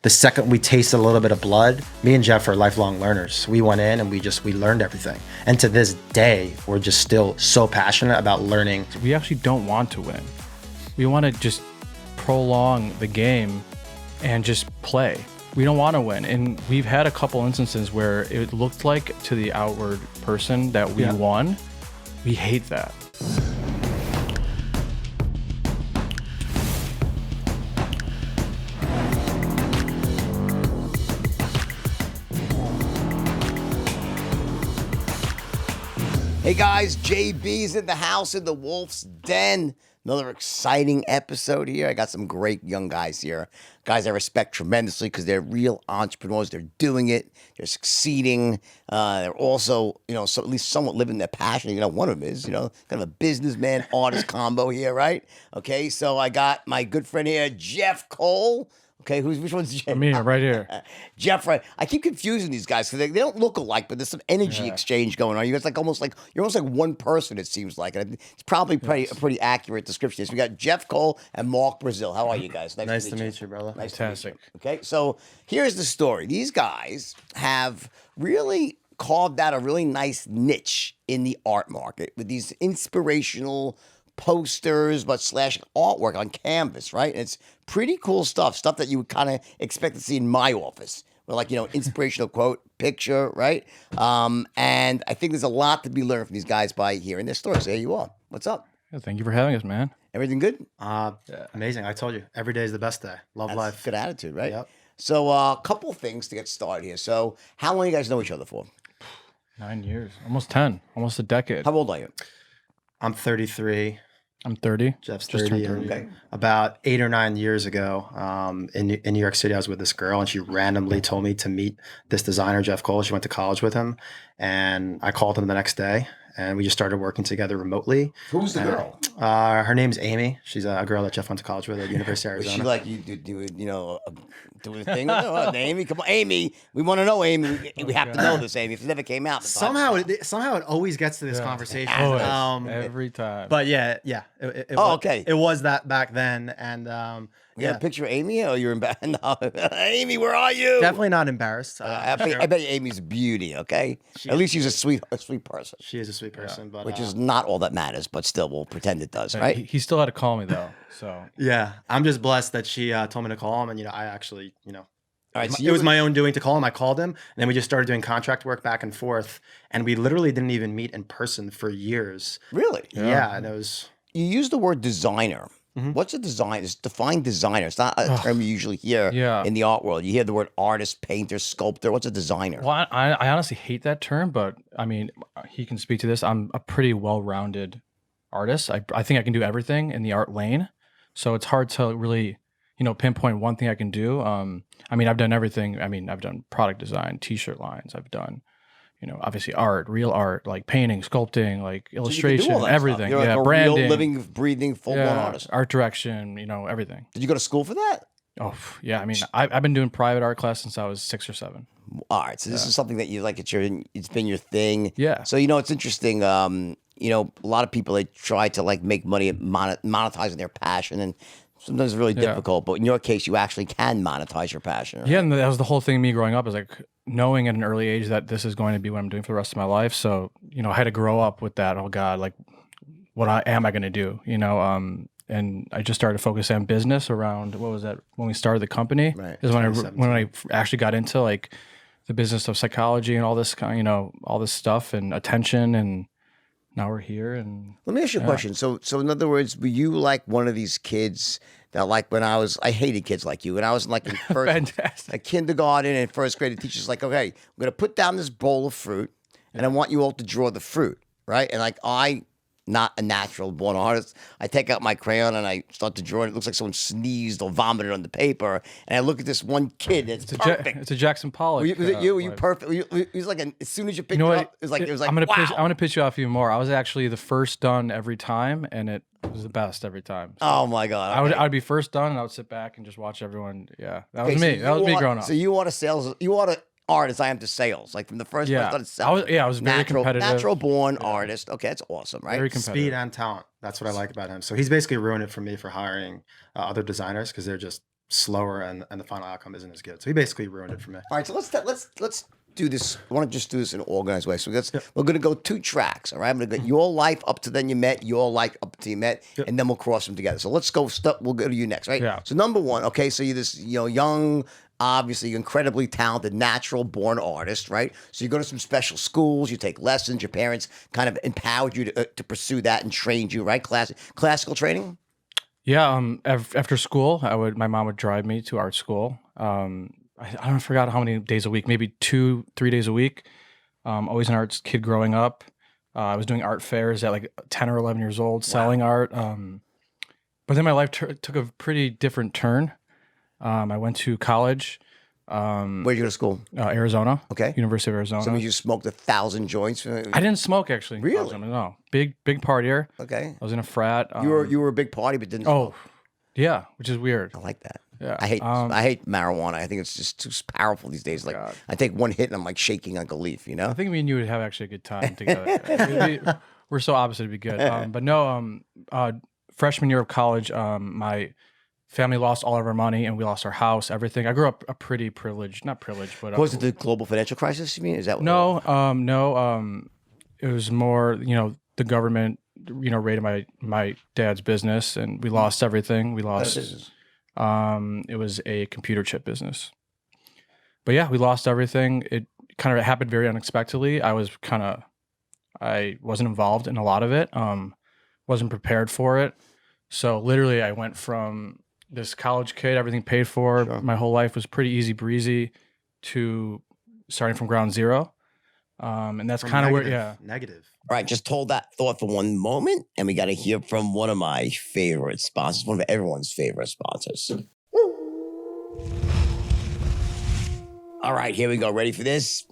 The second we tasted a little bit of blood, me and Jeff are lifelong learners. We went in and we learned everything. And to this day, we're just still so passionate about learning. We actually don't want to win. We want to just prolong the game and just play. We don't want to win. And we've had a couple instances where it looked like to the outward person that we won. We hate that. Hey guys, JB's in the house in the Wolf's Den. Another exciting episode here. I got some great young guys here. Guys I respect tremendously because they're real entrepreneurs. They're doing it. They're succeeding. They're also, so at least somewhat living their passion. One of them is, kind of a businessman artist combo here, right? Okay, so I got my good friend here, Jeff Cole. Okay, which one's Jeff? Me, right here. Jeff, right? I keep confusing these guys because they don't look alike, but there's some energy exchange going on. You guys you're almost like one person. It seems like, and it's probably a pretty accurate description. So we got Jeff Cole and Mark Brazil. How are you guys? Nice to meet you, brother. Nice Fantastic. to meet you. Okay, so here's the story. These guys have really carved out a really nice niche in the art market with these inspirational posters, but / artwork on canvas, right? And it's pretty cool stuff that you would kind of expect to see in my office. With inspirational quote, picture, right? And I think there's a lot to be learned from these guys by hearing their stories. So there you are. What's up? Yeah, thank you for having us, man. Everything good? Amazing. I told you, every day is the best day. Love That's life. good attitude, right? Yep. So a couple things to get started here. So how long you guys know each other for? 9 years, almost 10, almost a decade. How old are you? I'm 33. I'm 30. Jeff's Just 30. turned 30. Okay. About 8 or 9 years ago, in New York City, I was with this girl, and she randomly told me to meet this designer, Jeff Cole. She went to college with him, and I called him the next day, and we just started working together remotely. Who's the girl? Her name's Amy. She's a girl that Jeff went to college with at University of Was Arizona. she like you do a thing with her? Oh, Amy, come on, Amy. We want to know, Amy. We have to know this, Amy. If it never came out, Somehow it always gets to this conversation. Always. Every time. But yeah. Okay. It was that back then, and You got a picture of Amy, or you're embarrassed? No. Amy, where are you? definitely not embarrassed. I bet you Amy's a beauty. Okay, at least she's a sweet person, She is a sweet person, but which is not all that matters. But still, we'll pretend it does, right? He still had to call me though. So yeah. I'm just blessed that she told me to call him, and I actually, All right, so it was my own doing to call him. I called him, and then we just started doing contract work back and forth, and we literally didn't even meet in person for years. Really. Yeah, and it was. You use the word designer. What's a design? Define designer. It's not a term you usually hear in the art world. You hear the word artist, painter, sculptor. What's a designer? well, I honestly hate that term, but I mean, he can speak to this. I'm a pretty well-rounded artist. I think I can do everything in the art lane. So it's hard to really, pinpoint one thing I can do. I mean, I've done everything. I mean, I've done product design, t-shirt lines. I've done, obviously art, real art, like painting, sculpting, like So you can do illustration, all that everything. stuff. You're like a branding, real, living, breathing, full-blown artist. art direction, everything. Did you go to school for that? Oh, yeah. I mean, I've been doing private art class since I was 6 or 7. All right, so this is something that you like. It's been your thing. Yeah. So it's interesting. A lot of people, they try to make money at monetizing their passion, and sometimes it's really difficult. But in your case, you actually can monetize your passion. Right? Yeah, and that was the whole thing. Me growing up is like knowing at an early age that this is going to be what I'm doing for the rest of my life. So I had to grow up with that. Oh God, like what am I going to do? And I just started focusing on business around what was that when we started the company? Right. Is when I actually got into like the business of psychology and all this kind, all this stuff and attention, and now we're here. And Let me ask you a question. So in other words, were you like one of these kids that when I hated kids like you, and I was in first, Fantastic. kindergarten and first grade, the teacher's like, okay, I'm going to put down this bowl of fruit, and I want you all to draw the fruit, right? And I, not a natural born artist, I take out my crayon and I start to draw, and it looks like someone sneezed or vomited on the paper, and I look at this one kid, and it's perfect. It's a Jackson Pollock. Was it you? Were you perfect? It was like as soon as you picked it up, it was like I'm gonna wow. I'm gonna pitch you off even more. I was actually the first done every time, and it was the best every time. So Oh my god! I would be first done, and I would sit back and just watch everyone. Yeah, that was Okay, me. so That was me you growing are- up. So you are a artist. I am to sales. Like from the first Yeah. place, I started selling. I was very competitive. Natural born artist. Okay, that's awesome, right? Very competitive. Speed and talent. That's what I like about him. So he's basically ruined it for me for hiring other designers because they're just slower and the final outcome isn't as good. So he basically ruined it for me. All right, so let's do this. I want to just do this in an organized way. So we're gonna go 2 tracks. All right, I'm gonna go your life up to then you met, your life up to you met, and then we'll cross them together. So let's go. We'll go to you next, right? Yeah. So number 1, okay. So you're this young, obviously incredibly talented, natural born artist, right? So you go to some special schools, you take lessons. Your parents kind of empowered you to pursue that and trained you, right? Classical training. Yeah. After school, my mom would drive me to art school. I don't forgot how many days a week, maybe 2-3 days a week. Always an arts kid growing up. I was doing art fairs at like 10 or 11 years old, selling art. But then my life took a pretty different turn. I went to college. Where'd you go to school? Arizona. Okay. University of Arizona. So you smoked 1,000 joints. I didn't smoke actually. In Really? college. No. Big partier. Okay. I was in a frat. You were a big party, but didn't. Oh, yeah, which is weird. I like that. Yeah. I hate marijuana. I think it's just too powerful these days. Like God. I take one hit and I'm like shaking like a leaf. You know. I think me and you would have actually a good time together. We're so opposite to be good. But no, freshman year of college, my family lost all of our money and we lost our house, everything. I grew up a pretty privileged, not privileged, but Was it the global financial crisis? You mean? Is that what no. It was more, the government, raided my dad's business and we lost everything. We lost. It was a computer chip business. But yeah, we lost everything. It kind of happened very unexpectedly. I wasn't involved in a lot of it. Wasn't prepared for it. So literally I went from this college kid, everything paid for, Sure. my whole life was pretty easy breezy, to starting from ground zero. And that's kind of where, Negative. All right, just hold that thought for one moment, and we got to hear from one of my favorite sponsors, one of everyone's favorite sponsors. All right, here we go. Ready for this?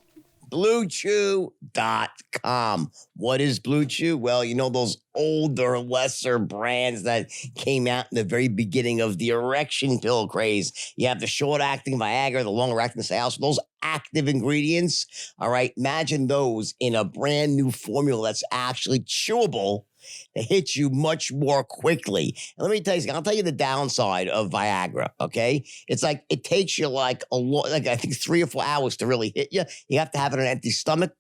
BlueChew.com. What is Blue Chew? Well, those older, lesser brands that came out in the very beginning of the erection pill craze. You have the short-acting Viagra, the longer-acting Cialis. Those active ingredients, all right, imagine those in a brand new formula that's actually chewable. It hits you much more quickly. And let me tell you something. I'll tell you the downside of Viagra, okay? It's like it takes you like I think 3 or 4 hours to really hit you. You have to have it on an empty stomach.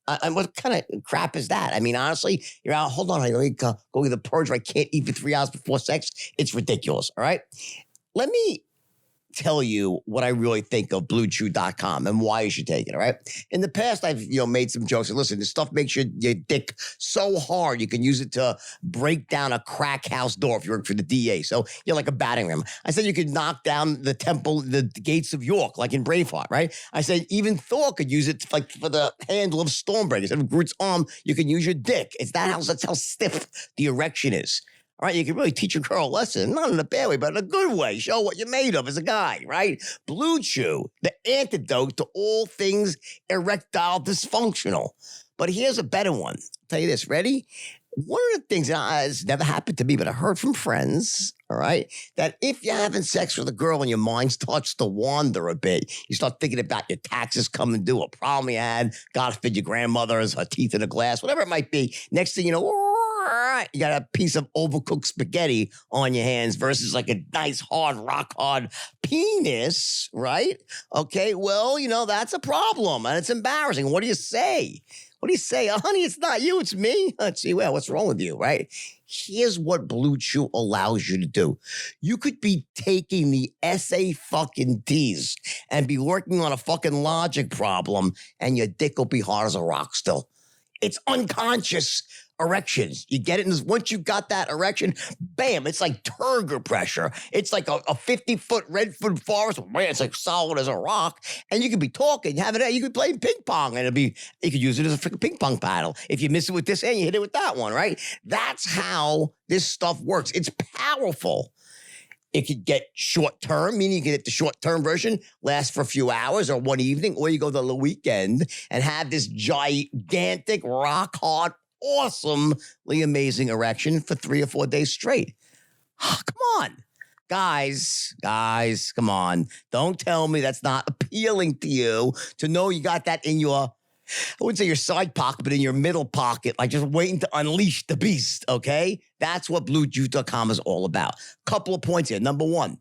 And what kind of crap is that? I mean, honestly, you're out. Hold on, honey, let me go get the purge where I can't eat for 3 hours before sex. It's ridiculous, all right? Let me tell you what I really think of BlueChew.com and why you should take it, all right? In the past, I've made some jokes. And listen, this stuff makes your dick so hard you can use it to break down a crack house door if you work for the DA. So you're like a batting ram. I said you could knock down the gates of York, like in Braveheart, right? I said even Thor could use it for the handle of Stormbreaker. Instead of Groot's arm, you can use your dick. That's how stiff the erection is. All right, you can really teach a girl a lesson, not in a bad way, but in a good way. Show what you're made of as a guy, right? Blue Chew, the antidote to all things erectile dysfunctional. But here's a better one. I'll tell you this, ready? One of the things, it's never happened to me, but I heard from friends, all right, that if you're having sex with a girl and your mind starts to wander a bit, you start thinking about your taxes coming due, a problem you had, God forbid your grandmother's, her teeth in a glass, whatever it might be. Next thing you know, you got a piece of overcooked spaghetti on your hands versus like a nice, hard, rock hard penis, right? Okay, well, that's a problem and it's embarrassing. What do you say? What do you say? Oh, honey, it's not you, it's me. Let's see, well, what's wrong with you, right? Here's what Blue Chew allows you to do. You could be taking the SA fucking T's and be working on a fucking logic problem and your dick will be hard as a rock still. It's unconscious erections. You get it? And once you got that erection, bam, it's like turgor pressure. It's like a 50-foot redwood forest. Man, it's like solid as a rock. And you could be talking, having it. You could play ping pong and you could use it as a freaking ping pong paddle. If you miss it with this end, you hit it with that one, right? That's how this stuff works. It's powerful. It could get short-term, meaning you can get the short-term version, last for a few hours or one evening, or you go the weekend and have this gigantic, rock-hard, awesomely amazing erection for 3 or 4 days straight. Oh, come on. Guys, come on. Don't tell me that's not appealing to you to know you got that in your, I wouldn't say your side pocket, but in your middle pocket, like just waiting to unleash the beast, okay? That's what BlueChew.com is all about. Couple of points here. Number one,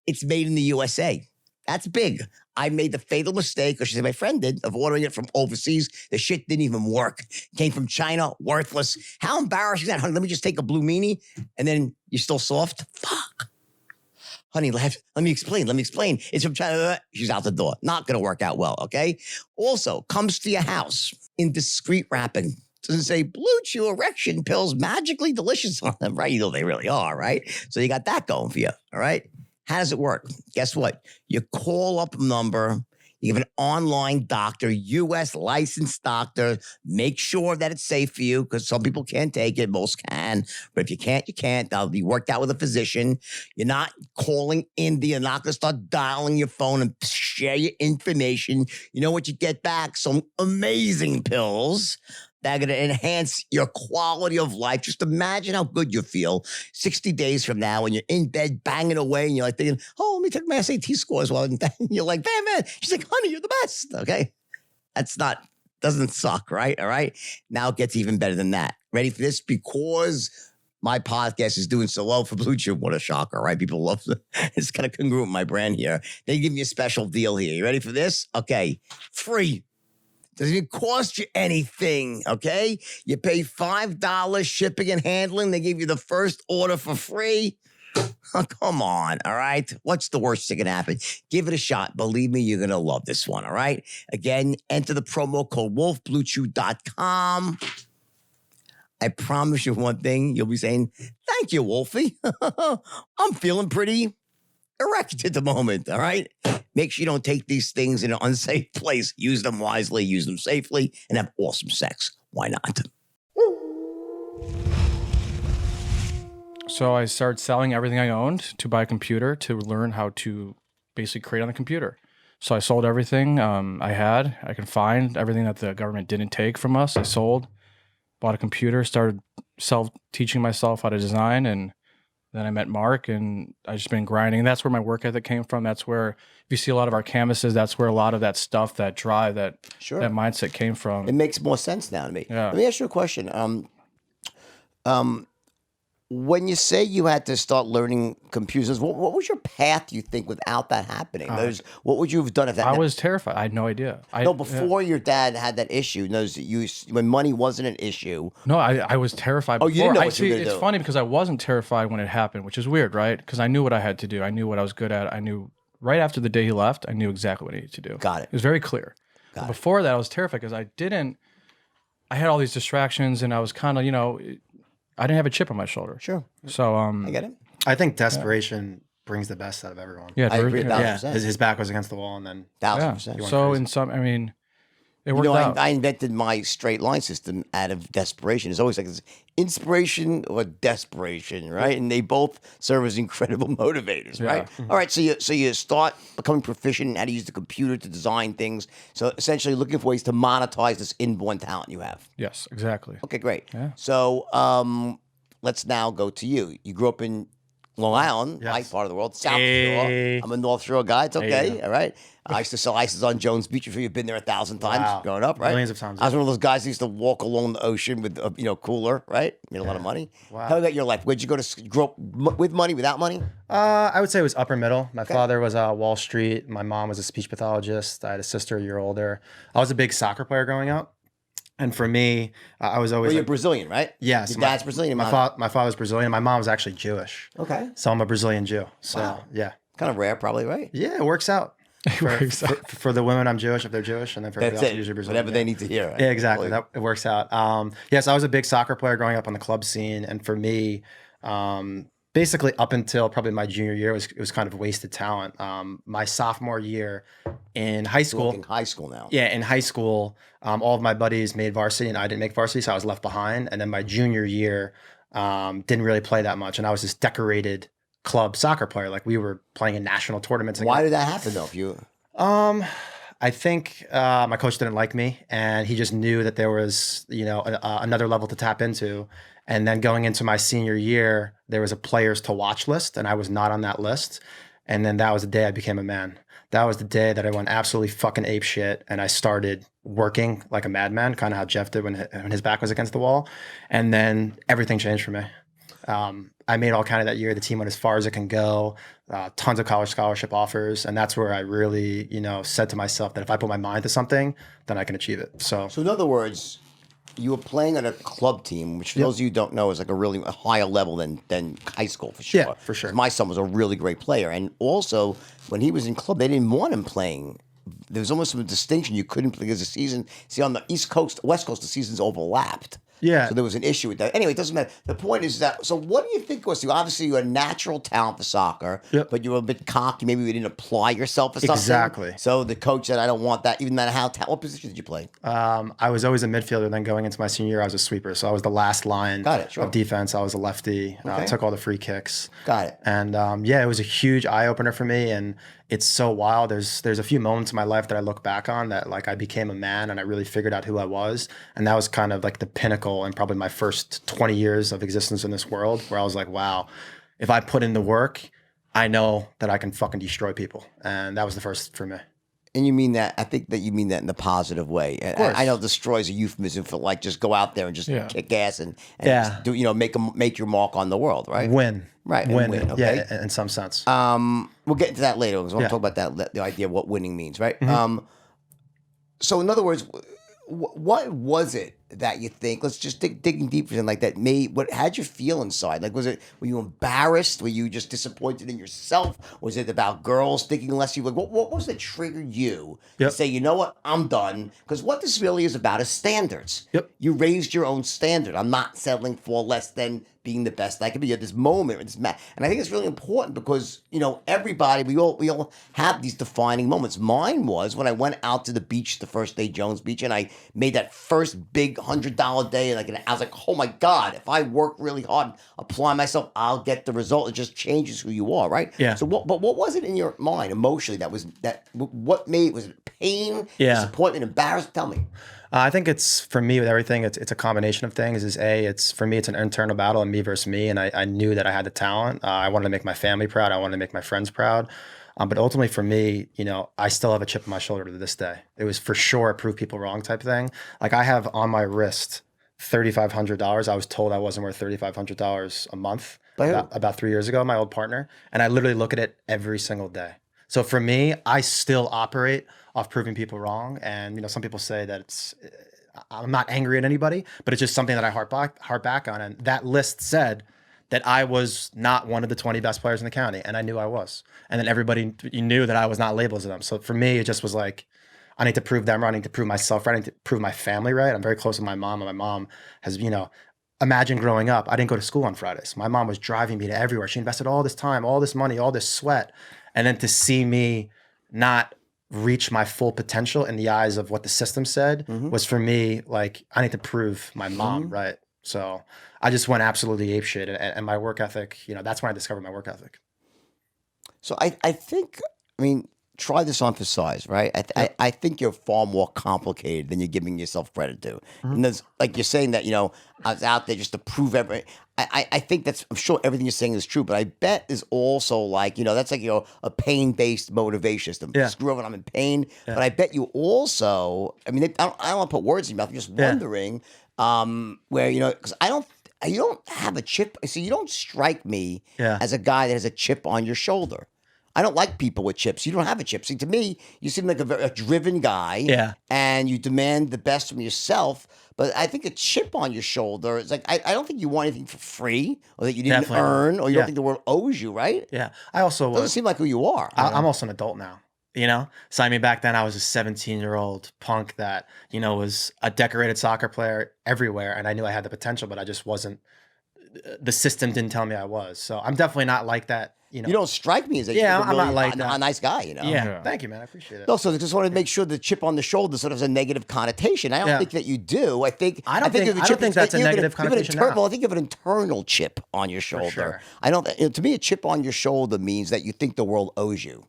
it's made in the USA. That's big. I made the fatal mistake, or she said my friend did, of ordering it from overseas. The shit didn't even work. Came from China, worthless. How embarrassing is that, honey? Let me just take a blue meanie, and then you're still soft? Fuck. Honey, let me explain. It's from China. She's out the door. Not going to work out well, okay? Also, comes to your house in discreet wrapping. Doesn't say Blue Chew erection pills magically delicious on them, right? You know they really are, right? So you got that going for you, all right? How does it work? Guess what? You call up a number. You have an online doctor, U.S. licensed doctor. Make sure that it's safe for you because some people can't take it. Most can. But if you can't, you can't. That'll be worked out with a physician. You're not calling India. You're not going to start dialing your phone and share your information. You know what you get back? Some amazing pills that are going to enhance your quality of life. Just imagine how good you feel 60 days from now when you're in bed banging away and you're like thinking, oh, let me take my SAT scores. Well, and you're like, man. She's like, honey, you're the best. Okay. Doesn't suck, right? All right. Now it gets even better than that. Ready for this? Because my podcast is doing so well for Blue Chew. What a shocker, right? People love it. It's kind of congruent with my brand here. They give me a special deal here. You ready for this? Okay. Free. Doesn't even cost you anything, okay? You pay $5 shipping and handling. They give you the first order for free. Oh, come on, all right? What's the worst that can happen? Give it a shot. Believe me, you're going to love this one, all right? Again, enter the promo code wolfbluechew.com. I promise you one thing. You'll be saying, thank you, Wolfie. I'm feeling pretty erect at the moment, all right? Make sure you don't take these things in an unsafe place. Use them wisely, use them safely, and have awesome sex. Why not? So I started selling everything I owned to buy a computer to learn how to basically create on the computer. So I sold everything I had. I could find everything that the government didn't take from us. I sold, bought a computer, started teaching myself how to design, and then I met Mark, and I just been grinding. That's where my work ethic came from. That's where, if you see a lot of our canvases, that's where a lot of that stuff, that drive, that mindset came from. It makes more sense now to me. Yeah. Let me ask you a question. When you say you had to start learning computers, what was your path, you think, without that happening? What would you have done if that I was terrified. I had no idea. Before your dad had that issue, when money wasn't an issue. No, I was terrified before. You didn't know what you were going to do. It's funny because I wasn't terrified when it happened, which is weird, right? Because I knew what I had to do. I knew what I was good at. I knew right after the day he left, I knew exactly what I needed to do. Got it. It was very clear. Before that, I was terrified because I had all these distractions, and I was kind of, I didn't have a chip on my shoulder. Sure. So I get it. I think desperation brings the best out of everyone. Yeah, I agree 1,000%. Yeah, his back was against the wall, and then 1,000%. So crazy. in some, it worked out. I invented my straight line system out of desperation. It's always like this inspiration or desperation, right? And they both serve as incredible motivators, right? Mm-hmm. All right, so you start becoming proficient in how to use the computer to design things. So essentially looking for ways to monetize this inborn talent you have. Yes, exactly. Okay, great. Yeah. So let's now go to you. You grew up in Long Island, Yes. right part of the world, South Hey. Shore. I'm a North Shore guy. It's okay, you all right? I used to sell ices on Jones Beach. I'm sure you've been there 1,000 times Wow. growing up, right? Millions of times. I was one of those guys who used to walk along the ocean with a cooler, right? Made a lot of money. Wow. How about your life? Where'd you go to grow up with money, without money? I would say it was upper middle. My father was Wall Street. My mom was a speech pathologist. I had a sister a year older. I was a big soccer player growing up. And for me, I was always Well, you're like, Brazilian, right? yes. Your dad's Brazilian. My father's Brazilian. My mom's actually Jewish. Okay. So I'm a Brazilian Jew. So Wow. yeah. Kind of rare, probably, right? Yeah, it works out. works out. For the women, I'm Jewish if they're Jewish, and then for That's everybody else, it. usually Brazilian. Whatever they need to hear. Right? Yeah, exactly. That it works out. Yes, I was a big soccer player growing up on the club scene, and for me, basically up until probably my junior year, it was kind of wasted talent. My sophomore year in high You're school, in high school now. yeah, in high school, all of my buddies made varsity, and I didn't make varsity, so I was left behind. And then my junior year, didn't really play that much, and I was this decorated club soccer player. Like we were playing in national tournaments. Why did that happen, though? If you I think my coach didn't like me, and he just knew that there was, another level to tap into. And then going into my senior year, there was a players to watch list, and I was not on that list. And then that was the day I became a man. That was the day that I went absolutely fucking ape shit, and I started working like a madman, kind of how Jeff did when his back was against the wall. And then everything changed for me. I made all kind of that year. The team went as far as it can go. Tons of college scholarship offers, and that's where I really, said to myself that if I put my mind to something, then I can achieve it. So So in other words, you were playing on a club team, which for those of you who don't know is like a higher level than high school for sure. Yeah, for sure. 'Cause my son was a really great player, and also when he was in club, they didn't want him playing. There was almost a distinction you couldn't play because the season. See, on the East Coast, West Coast, the seasons overlapped. Yeah. So there was an issue with that. Anyway, it doesn't matter. The point is that. So what do you think was? Obviously, you're a natural talent for soccer, Yep. but you were a bit cocky. Maybe you didn't apply yourself for something. Exactly. So the coach said, "I don't want that." Even no matter how. What position did you play? I was always a midfielder. Then going into my senior year, I was a sweeper. So I was the last line Got it, sure. of defense. I was a lefty. Okay. Took all the free kicks. Got it. And it was a huge eye opener for me. And it's so wild. There's a few moments in my life that I look back on that like I became a man and I really figured out who I was. And that was kind of like the pinnacle and probably my first 20 years of existence in this world, where I was like, wow, if I put in the work, I know that I can fucking destroy people. And that was the first for me. And you mean that? I think that you mean that in a positive way. course. I know destroy is a euphemism for like just go out there and just Yeah. kick ass and Yeah. just do make your mark on the world, right? Win. Right, and Win. win, okay. Yeah, in some sense. We'll get into that later because I want Yeah. to talk about that the idea of what winning means, right? So in other words, what was it that you think? Let's just digging deeper in like that. How'd you feel inside? Like, were you embarrassed? Were you just disappointed in yourself? Was it about girls thinking less of you? Like, what was that triggered you to Yep. say, you know what, I'm done? Because what this really is about is standards. Yep. You raised your own standard. I'm not settling for less than being the best I can be at this moment, this match. And I think it's really important because, everybody, we all have these defining moments. Mine was when I went out to the beach the first day, Jones Beach, and I made that first big $100 day. And I was like, oh my God, if I work really hard, apply myself, I'll get the result. It just changes who you are, right? Yeah. So what was it in your mind emotionally what made, was it pain, Yeah. disappointment, embarrassment? Tell me. I think it's, for me with everything, it's a combination of things. For me, it's an internal battle and me versus me. And I knew that I had the talent. I wanted to make my family proud. I wanted to make my friends proud. But ultimately for me, I still have a chip on my shoulder to this day. It was for sure a prove people wrong type thing. Like I have on my wrist $3,500. I was told I wasn't worth $3,500 a month By who? about 3 years ago, my old partner. And I literally look at it every single day. So for me, I still operate off proving people wrong. And, some people say that I'm not angry at anybody, but it's just something that I harp back on. And that list said that I was not one of the 20 best players in the county. And I knew I was. And then everybody knew that I was not labeled as them. So for me, it just was like, I need to prove them right. I need to prove myself right. I need to prove my family right. I'm very close with my mom, and my mom has, imagine growing up, I didn't go to school on Fridays. My mom was driving me to everywhere. She invested all this time, all this money, all this sweat. And then to see me not reach my full potential in the eyes of what the system said was for me, like, I need to prove my mom right. So I just went absolutely apeshit. And my work ethic, that's when I discovered my work ethic. So I think, try this on for size, right? I think you're far more complicated than you're giving yourself credit to. And there's, like you're saying that, I was out there just to prove everything. I think I'm sure everything you're saying is true, but I bet is also like, that's like, a pain-based motivation system. Yeah. Screw it, I'm in pain. But I bet you also, I don't want to put words in your mouth. I'm just wondering where, because you don't have a chip. So you don't strike me as a guy that has a chip on your shoulder. I don't like people with chips. You don't have a chip. See, to me, you seem like a driven guy. Yeah. And you demand the best from yourself. But I think a chip on your shoulder is like, I don't think you want anything for free or that you didn't Definitely. earn or you Yeah. don't think the world owes you, right? Yeah. I also Doesn't seem like who you are. I'm also an adult now, So I mean, back then I was a 17-year-old punk that, was a decorated soccer player everywhere. And I knew I had the potential, but I just wasn't, the system didn't tell me I was. So I'm definitely not like that, You don't strike me as I'm not like that. a nice guy, Yeah. Yeah. Thank you, man. I appreciate it. No, so I just wanted to make sure the chip on the shoulder sort of has a negative connotation. I don't Yeah. think that you do. I think I don't think you have a chip that's a you have negative you have connotation Well, now. I think you have an internal chip on your shoulder. sure. I don't. To me, a chip on your shoulder means that you think the world owes you,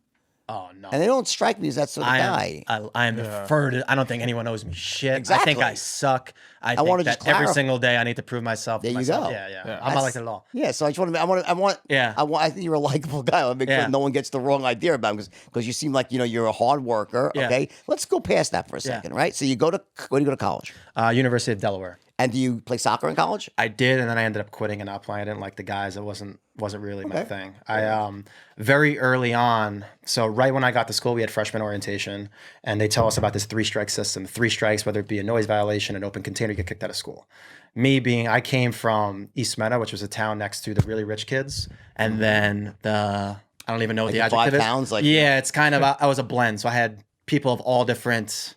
Oh, no. and they don't strike me as that sort of guy. I am the furthest. I don't think anyone owes me shit. I Exactly. think I suck. I wanna think just that every clarify. single day I need to prove myself. There to you myself. go. Yeah. I'm That's- not like that at all. Yeah, so I just want to. Yeah. I think you're a likable guy. I want to make sure Yeah. no one gets the wrong idea about him because you seem like you're a hard worker. Yeah. Okay, let's go past that for a second, right? So where do you go to college? University of Delaware. And do you play soccer in college? I did, and then I ended up quitting and not playing. I didn't like the guys. It wasn't really my Okay. thing. I very early on, so right when I got to school, we had freshman orientation, and they tell us about this 3-strike system. 3 strikes, whether it be a noise violation, an open container, you get kicked out of school. Me being, I came from East Meadow, which was a town next to the really rich kids, and then I don't even know what the Like the adjective 5 is. pounds, like- yeah, it's kind of I was a blend, so I had people of all different,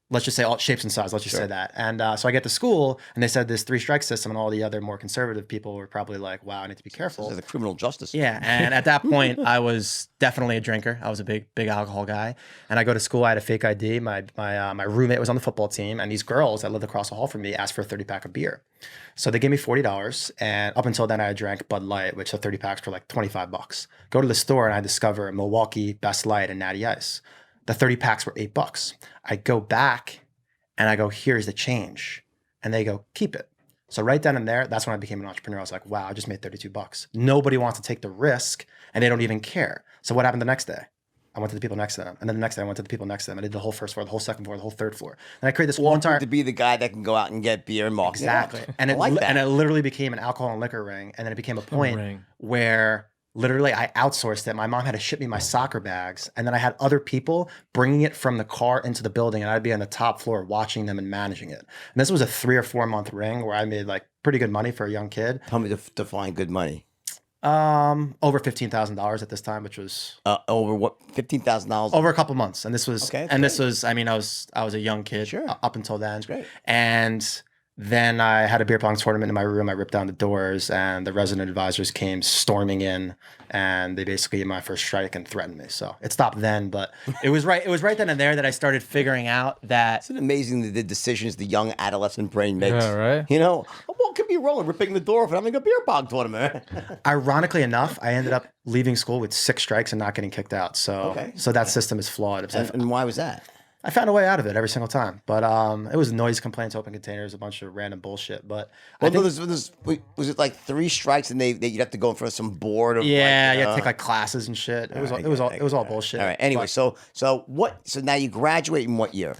let's just say, all shapes and sizes. Let's just say that. And so I get to school, and they said this 3-strike system, and all the other more conservative people were probably like, "Wow, I need to be careful." This is the criminal justice. Yeah, and at that point, I was definitely a drinker. I was a big alcohol guy, and I go to school. I had a fake ID. My roommate was on the football team, and these girls that lived across the hall from me asked for a 30-pack of beer. So they gave me $40, and up until then, I had drank Bud Light, which the 30 packs were like $25. Go to the store, and I discover Milwaukee Best Light and Natty Ice. The 30 packs were $8. I go back, and I go, "Here's the change," and they go, "Keep it." So right then and there, that's when I became an entrepreneur. I was like, wow, I just made $32. Nobody wants to take the risk, and they don't even care. So what happened the next day? I went to the people next to them. And then the next day I went to the people next to them. I did the whole first floor, the whole second floor, the whole third floor. And I created this whole entire... To be the guy that can go out and get beer and market it up. Exactly. And I like that. and it literally became an alcohol and liquor ring. And then it became a point ring. where literally I outsourced it. My mom had to ship me my soccer bags. And then I had other people bringing it from the car into the building. And I'd be on the top floor watching them and managing it. And this was a 3 or 4 month ring where I made like pretty good money for a young kid. Tell me to define good money. Over $15,000 at this time, which was Over what? $15,000? over a couple months. And this was, Okay, that's and this was, I mean, I was a young kid Sure. up until then. That's great. And then I had a beer pong tournament in my room. I ripped down the doors, and the resident advisors came storming in, and they basically gave my first strike and threatened me. So it stopped then, but it was right. It was right then and there that I started figuring out that Isn't it amazing the decisions the young adolescent brain makes? Yeah, right? You know, what could be wrong with ripping the door off and having a beer pong tournament? ironically enough, I ended up leaving school with 6 strikes and not getting kicked out. So, Okay. so that system is flawed. And why was that? I found a way out of it every single time, but it was noise complaints, open containers, a bunch of random bullshit. But I Well, think, was it like 3 strikes and you'd have to go in front of some board? Of yeah, like, you had to take like classes and shit. It was all bullshit. All right. Anyway, But so now you graduate in what year?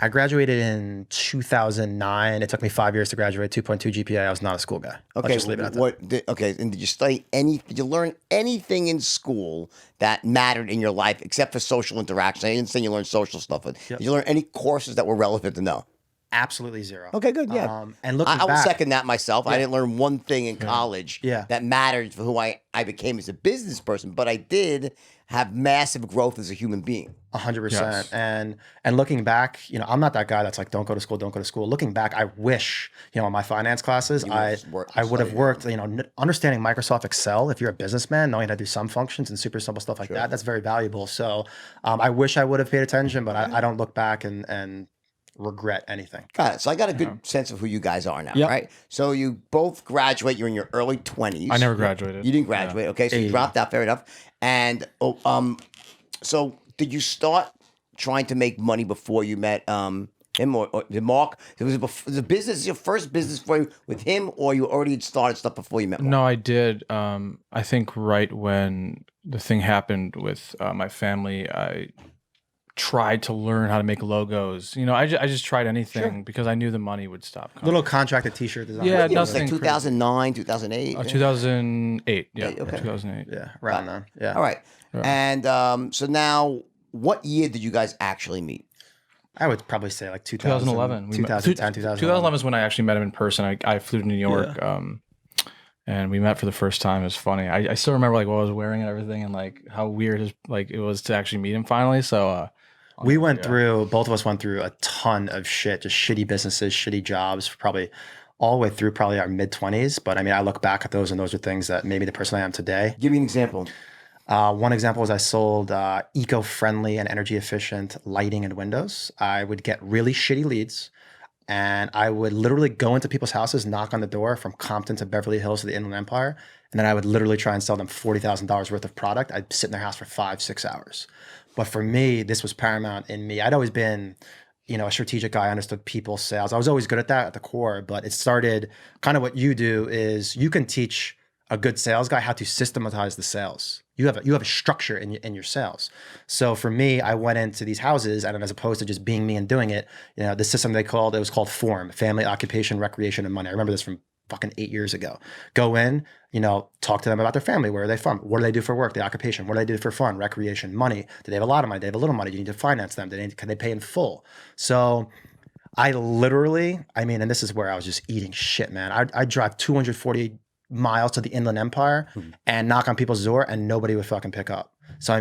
I graduated in 2009. It took me 5 years to graduate. 2.2 GPA. I was not a school guy. Okay. Let's just leave it at that. Okay. And did you study did you learn anything in school that mattered in your life except for social interaction? I didn't say you learned social stuff, but did you learn any courses that were relevant to know? Absolutely zero. Okay, good. Yeah. And looking I will back, second that myself. I didn't learn one thing in college Yeah. that mattered for who I became as a business person, but I did have massive growth as a human being. 100%. Yes. And looking back, I'm not that guy that's like, don't go to school, don't go to school. Looking back, I wish, in my finance classes, I would have worked, understanding Microsoft Excel. If you're a businessman, knowing how to do sum functions and super simple stuff like that, that's very valuable. So I wish I would have paid attention, but I don't look back and regret anything. Got it. So I got a good sense of who you guys are now, Yep. right? So you both graduate. You're in your early 20s. I never graduated. You didn't graduate. Okay, so you dropped out. Fair enough. And so did you start trying to make money before you met him or did Mark? Was the business your first business for you with him, or you already had started stuff before you met Mark? No, I did. I think right when the thing happened with my family, I tried to learn how to make logos. I just tried anything because I knew the money would stop coming. Little contracted t-shirt design. Yeah, It was like nothing 2009, 2008. 2008. Yeah, Okay. 2008. Yeah, around then. Yeah. All right. And so now, what year did you guys actually meet? I would probably say like 2000, 2011. 2010, 2011 is when I actually met him in person. I flew to New York, and we met for the first time. It was funny. I still remember like what I was wearing and everything, and like how weird it was to actually meet him finally. So we went through, both of us went through a ton of shit, just shitty businesses, shitty jobs, probably all the way through probably our mid 20s. But I mean, I look back at those, and those are things that made me the person I am today. Give me an example. One example was I sold eco-friendly and energy efficient lighting and windows. I would get really shitty leads, and I would literally go into people's houses, knock on the door from Compton to Beverly Hills to the Inland Empire, and then I would literally try and sell them $40,000 worth of product. I'd sit in their house for 5-6 hours. But for me, this was paramount in me. I'd always been, a strategic guy. I understood people, sales. I was always good at that at the core, but it started kind of what you do is you can teach a good sales guy how to systematize the sales. you have a structure in your sales. So for me, I went into these houses, and as opposed to just being me and doing it, the system it was called FORM, Family, Occupation, Recreation, and Money. I remember this from fucking 8 years ago. Go in, talk to them about their family. Where are they from? What do they do for work? The occupation. What do they do for fun? Recreation, money. Do they have a lot of money? Do they have a little money? Do you need to finance them? Can they pay in full? So I literally, and this is where I was just eating shit, man. I'd drive 240 miles to the Inland Empire and knock on people's door, and nobody would fucking pick up. So,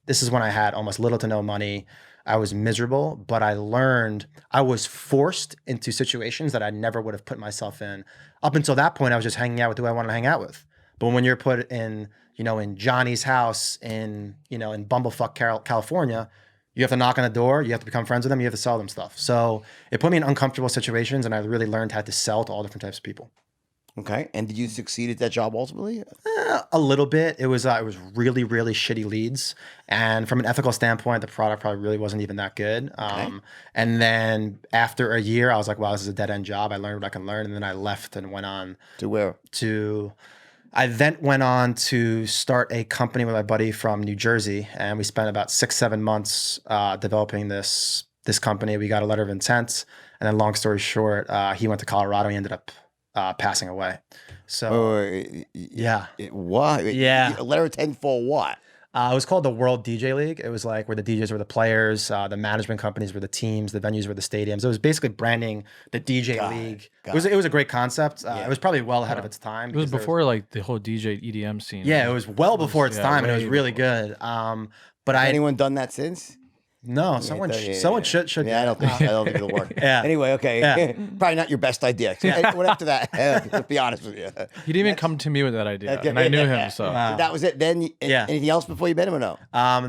this is when I had almost little to no money. I was miserable, but I was forced into situations that I never would have put myself in. Up until that point, I was just hanging out with who I wanted to hang out with. But when you're put in, in Johnny's house in Bumblefuck, California, you have to knock on the door, you have to become friends with them, you have to sell them stuff. So it put me in uncomfortable situations, and I really learned how to sell to all different types of people. Okay. And did you succeed at that job ultimately? A little bit. It was really, really shitty leads. And from an ethical standpoint, the product probably really wasn't even that good. Okay. And then after a year, I was like, wow, this is a dead end job. I learned what I can learn. And then I left and went on To where? I then went on to start a company with my buddy from New Jersey. And we spent about 6-7 months developing this company. We got a letter of intent. And then long story short, he went to Colorado. He ended up passing away. So yeah. What? Yeah. A letter of intent for what? It was called the World DJ League. It was like where the DJs were the players, the management companies were the teams, the venues were the stadiums. It was basically branding the DJ League. It was a great concept. It was probably well ahead of its time. It was before like the whole DJ EDM scene. Yeah, it was well before its time, and it was really good. But Anyone done that since? No, someone should. Yeah, I don't think it'll work. Yeah. Anyway, okay. Yeah. Probably not your best idea. I went up to that. To be honest with you. He didn't even come to me with that idea, Okay. and I knew him. So That was it. Then anything else before you met him or no?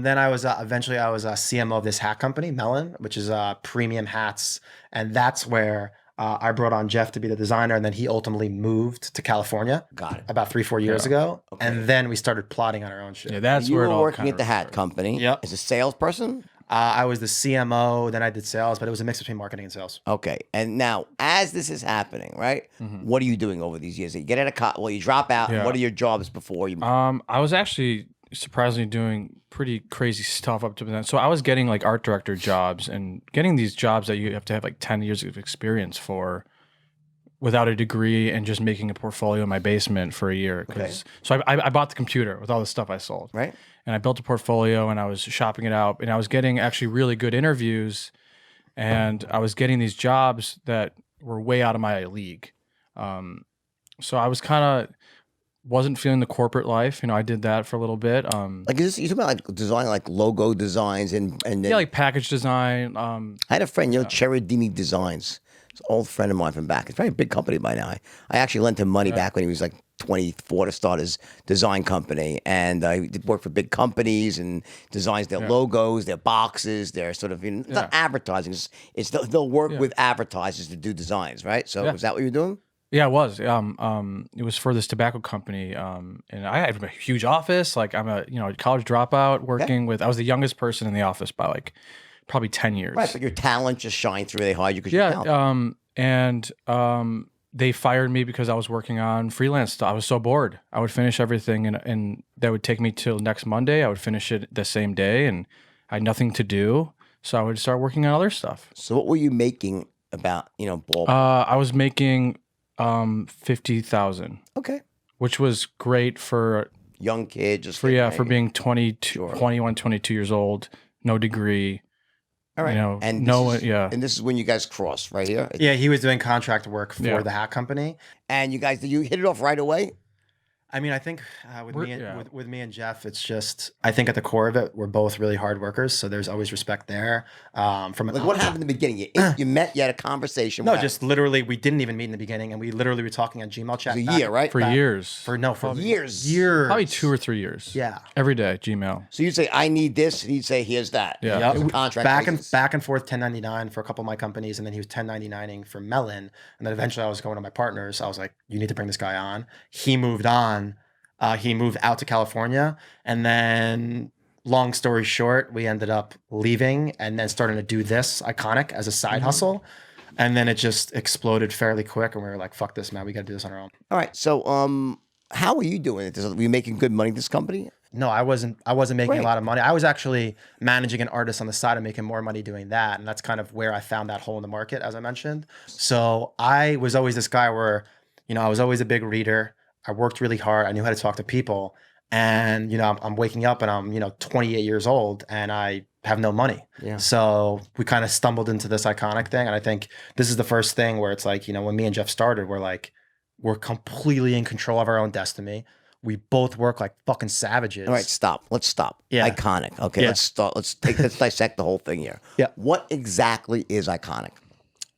Then I was eventually a CMO of this hat company, Melon, which is premium hats, and that's where I brought on Jeff to be the designer, and then he ultimately moved to California. Got it. About 3-4 years ago, Okay. and then we started plotting on our own shit. yeah, that's You where it were all working kind at the hat company. Yep. As a salesperson. I was the CMO, then I did sales, but it was a mix between marketing and sales. Okay. And now, as this is happening, right? What are you doing over these years? You get out of you drop out. Yeah. What are your jobs before you? I was actually surprisingly doing pretty crazy stuff up to then. So I was getting like art director jobs and getting these jobs that you have to have like 10 years of experience for without a degree and just making a portfolio in my basement for a year. So I bought the computer with all the stuff I sold. Right. And I built a portfolio and I was shopping it out and I was getting actually really good interviews and I was getting these jobs that were way out of my league. So I was wasn't feeling the corporate life. I did that for a little bit. Like is this, you talking about like designing like logo designs and Yeah, like package design. I had a friend, Cheridini Designs. It's an old friend of mine from back. It's a very big company by now. I actually lent him money back when he was like 24 to start his design company. And he worked for big companies and designs their logos, their boxes, their sort of, it's not advertising. It's they'll work with advertisers to do designs, right? So is that what you're doing? Yeah, it was. It was for this tobacco company, and I had a huge office. Like I'm a college dropout working with. I was the youngest person in the office by like probably 10 years. Right, but your talent just shined through. They hired you because you're talented. And they fired me because I was working on freelance stuff. I was so bored. I would finish everything, and that would take me till next Monday. I would finish it the same day, and I had nothing to do, so I would start working on other stuff. So what were you making about ball? I was making 50,000. Okay. Which was great for Young kid, just for being 21, 22 years old, no degree. All right. And and this is when you guys crossed right here. Yeah, he was doing contract work for the hat company. And you guys, did you hit it off right away? I think with me and Jeff, it's just I think at the core of it, we're both really hard workers, so there's always respect there. What happened in the beginning? You met, you had a conversation. No, just literally, we didn't even meet in the beginning, and we literally were talking on Gmail chat. It was a year, right? For years. For years. Probably 2 or 3 years. Yeah. Every day, Gmail. So you'd say, I need this, and he'd say, here's that. Yeah. Yep. Contract back and forth 1099 for a couple of my companies, and then he was 1099ing for Melon, and then eventually I was going to my partners. I was like, you need to bring this guy on. He moved on. He moved out to California, and then long story short, we ended up leaving and then starting to do this Iconic as a side hustle. And then it just exploded fairly quick, and we were like, fuck this, man. We got to do this on our own. All right. So how are you doing it? Were you making good money at this company? No, I wasn't making Great. a lot of money. I was actually managing an artist on the side and making more money doing that. And that's kind of where I found that hole in the market, as I mentioned. So I was always this guy where, I was always a big reader. I worked really hard. I knew how to talk to people. And, I'm waking up and I'm, 28 years old and I have no money. Yeah. So we kind of stumbled into this iconic thing. And I think this is the first thing where it's like, when me and Jeff started, we're completely in control of our own destiny. We both work like fucking savages. All right, stop. Let's stop. Yeah. Iconic. Okay, Yeah. let's start. Let's dissect the whole thing here. Yeah. What exactly is iconic?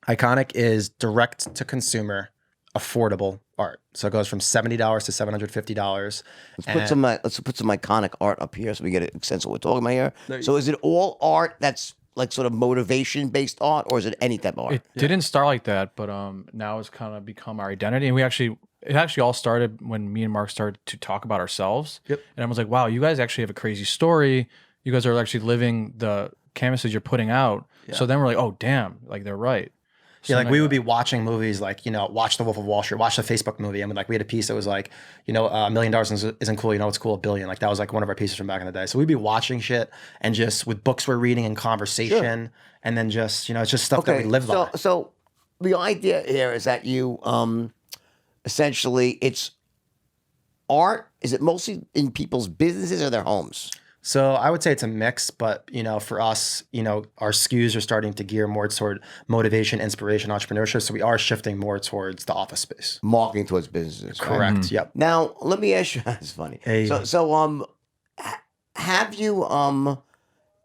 Iconic is direct to consumer, affordable art. So it goes from $70 to $750. Let's put some iconic art up here so we get a sense of what we're talking about here. So is it all art that's like sort of motivation based art, or is it any type of art? It didn't start like that, but now it's kind of become our identity. And it actually all started when me and Mark started to talk about ourselves. Yep. And I was like, wow, you guys actually have a crazy story. You guys are actually living the canvases you're putting out. Yeah. So then we're like, oh, damn, like they're right. So Yeah, like then we would be watching movies like, watch The Wolf of Wall Street, watch the Facebook movie. And we had a piece that was like, $1 million isn't cool. It's cool, $1 billion. Like that was like one of our pieces from back in the day. So we'd be watching shit and just with books we're reading and conversation. And then just, it's just stuff that we live by. So the idea here is that you essentially it's art. Is it mostly in people's businesses or their homes? So I would say it's a mix, but for us, our SKUs are starting to gear more toward motivation, inspiration, entrepreneurship. So we are shifting more towards the office space. Marketing towards businesses. Right? Correct. Yep. Now let me ask you. That's funny. Hey. Have you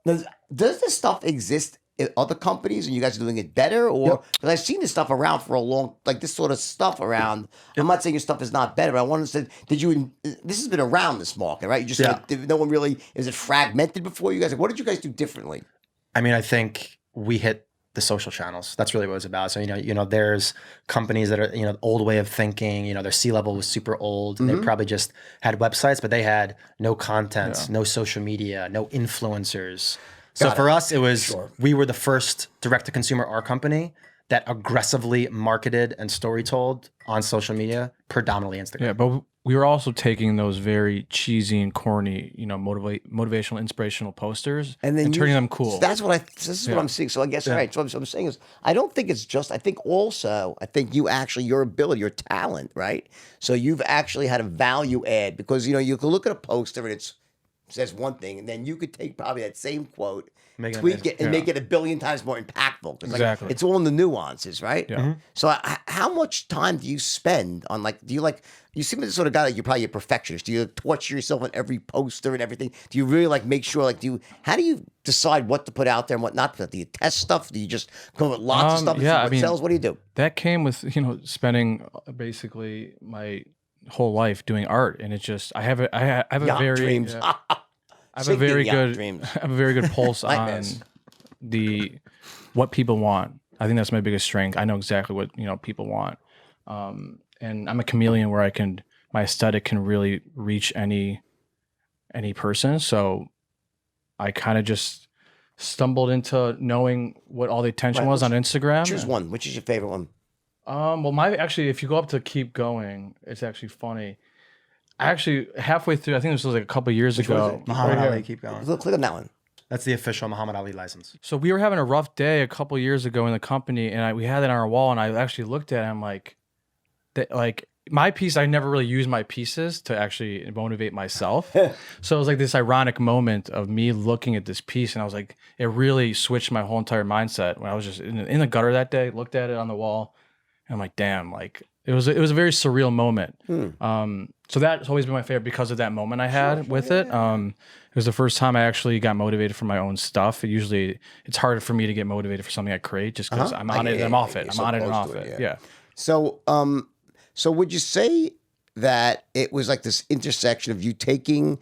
does this stuff exist in other companies and you guys are doing it better, or because I've seen this stuff around for a long, like this sort of stuff around. I'm not saying your stuff is not better, but I want to say, this has been around this market, right? You just no one really, is it fragmented before you guys? What did you guys do differently? I mean, I think we hit the social channels. That's really what it's about. So, there's companies that are, old way of thinking, their C-level was super old. And They probably just had websites, but they had no content, no social media, no influencers. So for us, it was, we were the first direct-to-consumer art company that aggressively marketed and story told on social media, predominantly Instagram. Yeah, but we were also taking those very cheesy and corny, motivational, inspirational posters and turning them cool. So that's what this is what I'm seeing. So I guess, right. So what I'm saying is, I don't think it's just, I think you actually, your ability, your talent, right? So you've actually had a value add because, you can look at a poster and it says one thing, and then you could take probably that same quote, tweak it, and make it 1 billion times more impactful. Exactly. It's all in the nuances, right? Yeah. So how much time do you spend on you seem like the sort of guy that you're probably a perfectionist. Do you torture yourself on every poster and everything? Do you really make sure, how do you decide what to put out there and what not to put? Do you test stuff? Do you just come up with lots of stuff and see what sells? What do you do? That came with, spending basically my whole life doing art, and it's just I have a very dreams. I have a very good dreams. I have a very good pulse on what people want. I think that's my biggest strength. I know exactly what people want, and I'm a chameleon where my aesthetic can really reach any person. So I kind of just stumbled into knowing what all the attention was on Instagram. Choose one. Which is your favorite one? Well, if you go up to Keep Going, it's actually funny. I actually halfway through, I think this was like a couple years ago. Muhammad Ali, keep going. Click on that one. That's the official Muhammad Ali license. So we were having a rough day a couple years ago in the company, and we had it on our wall, and I actually looked at it, and I'm like, my piece, I never really use my pieces to actually motivate myself. So it was like this ironic moment of me looking at this piece, and I was like, it really switched my whole entire mindset when I was just in the gutter that day, looked at it on the wall, and I'm like, damn, it was a very surreal moment. So that's always been my favorite because of that moment I had with it. It was the first time I actually got motivated for my own stuff. It's harder for me to get motivated for something I create just because I'm on it and I'm off it. I'm on it and off it. Yeah. So, so would you say that it was like this intersection of you taking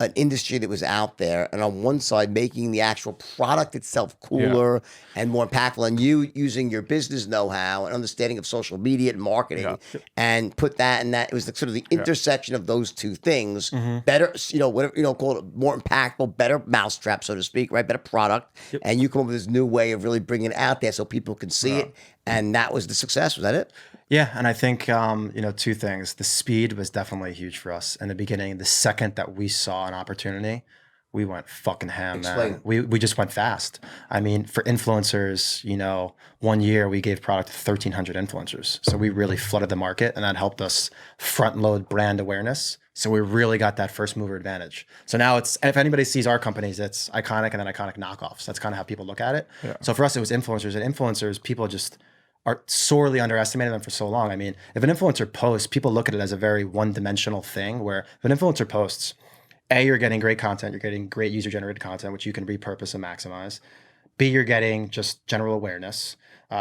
an industry that was out there and on one side making the actual product itself cooler and more impactful, and you using your business know-how and understanding of social media and marketing and put that in that, it was sort of the intersection of those two things, better, whatever, call it more impactful, better mousetrap, so to speak, right? Better product. And you come up with this new way of really bringing it out there so people can see it and that was the success. Was that it? Yeah, and I think two things. The speed was definitely huge for us in the beginning. The second that we saw an opportunity, we went fucking ham, Explain. man. We just went fast. I mean, for influencers, 1 year we gave product to 1,300 influencers. So we really flooded the market, and that helped us front load brand awareness. So we really got that first mover advantage. So now if anybody sees our companies, it's Iconic and then Iconic knockoffs. That's kind of how people look at it. Yeah. So for us, it was influencers, and influencers, people just are sorely underestimated them for so long. I mean, if an influencer posts, people look at it as a very one-dimensional thing, where if an influencer posts, A, you're getting great content, you're getting great user-generated content, which you can repurpose and maximize. B, you're getting just general awareness.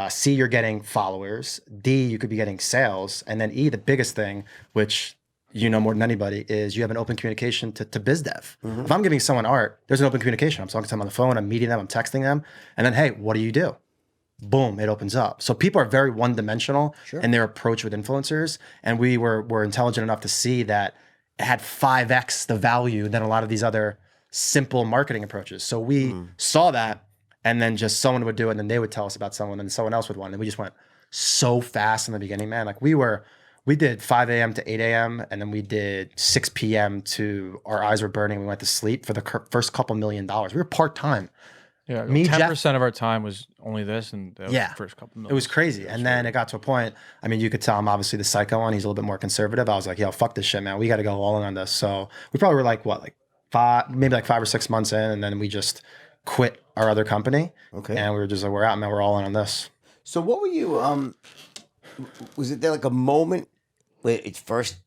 C, you're getting followers. D, you could be getting sales. And then E, the biggest thing, which you know more than anybody, is you have an open communication to biz dev. If I'm giving someone art, there's an open communication. I'm talking to them on the phone, I'm meeting them, I'm texting them. And then, hey, what do? Boom, it opens up. So people are very one-dimensional in their approach with influencers. And we were intelligent enough to see that it had 5x the value than a lot of these other simple marketing approaches. So we saw that, and then just someone would do it, and then they would tell us about someone, and someone else would want it. And we just went so fast in the beginning, man. Like we did 5 a.m. to 8 a.m., and then we did 6 p.m. to our eyes were burning. We went to sleep for the first couple $1 million. We were part-time. Yeah, Me, 10% of our time was only this, and that was the first couple million. It was crazy. And then it got to a point, I mean, you could tell I'm obviously the psycho one. He's a little bit more conservative. I was like, yo, fuck this shit, man. We got to go all in on this. So we probably were like 5 or 6 months in, and then we just quit our other company. Okay. And we were just like, we're out, man. We're all in on this. So what were you? Was it there like a moment where it first?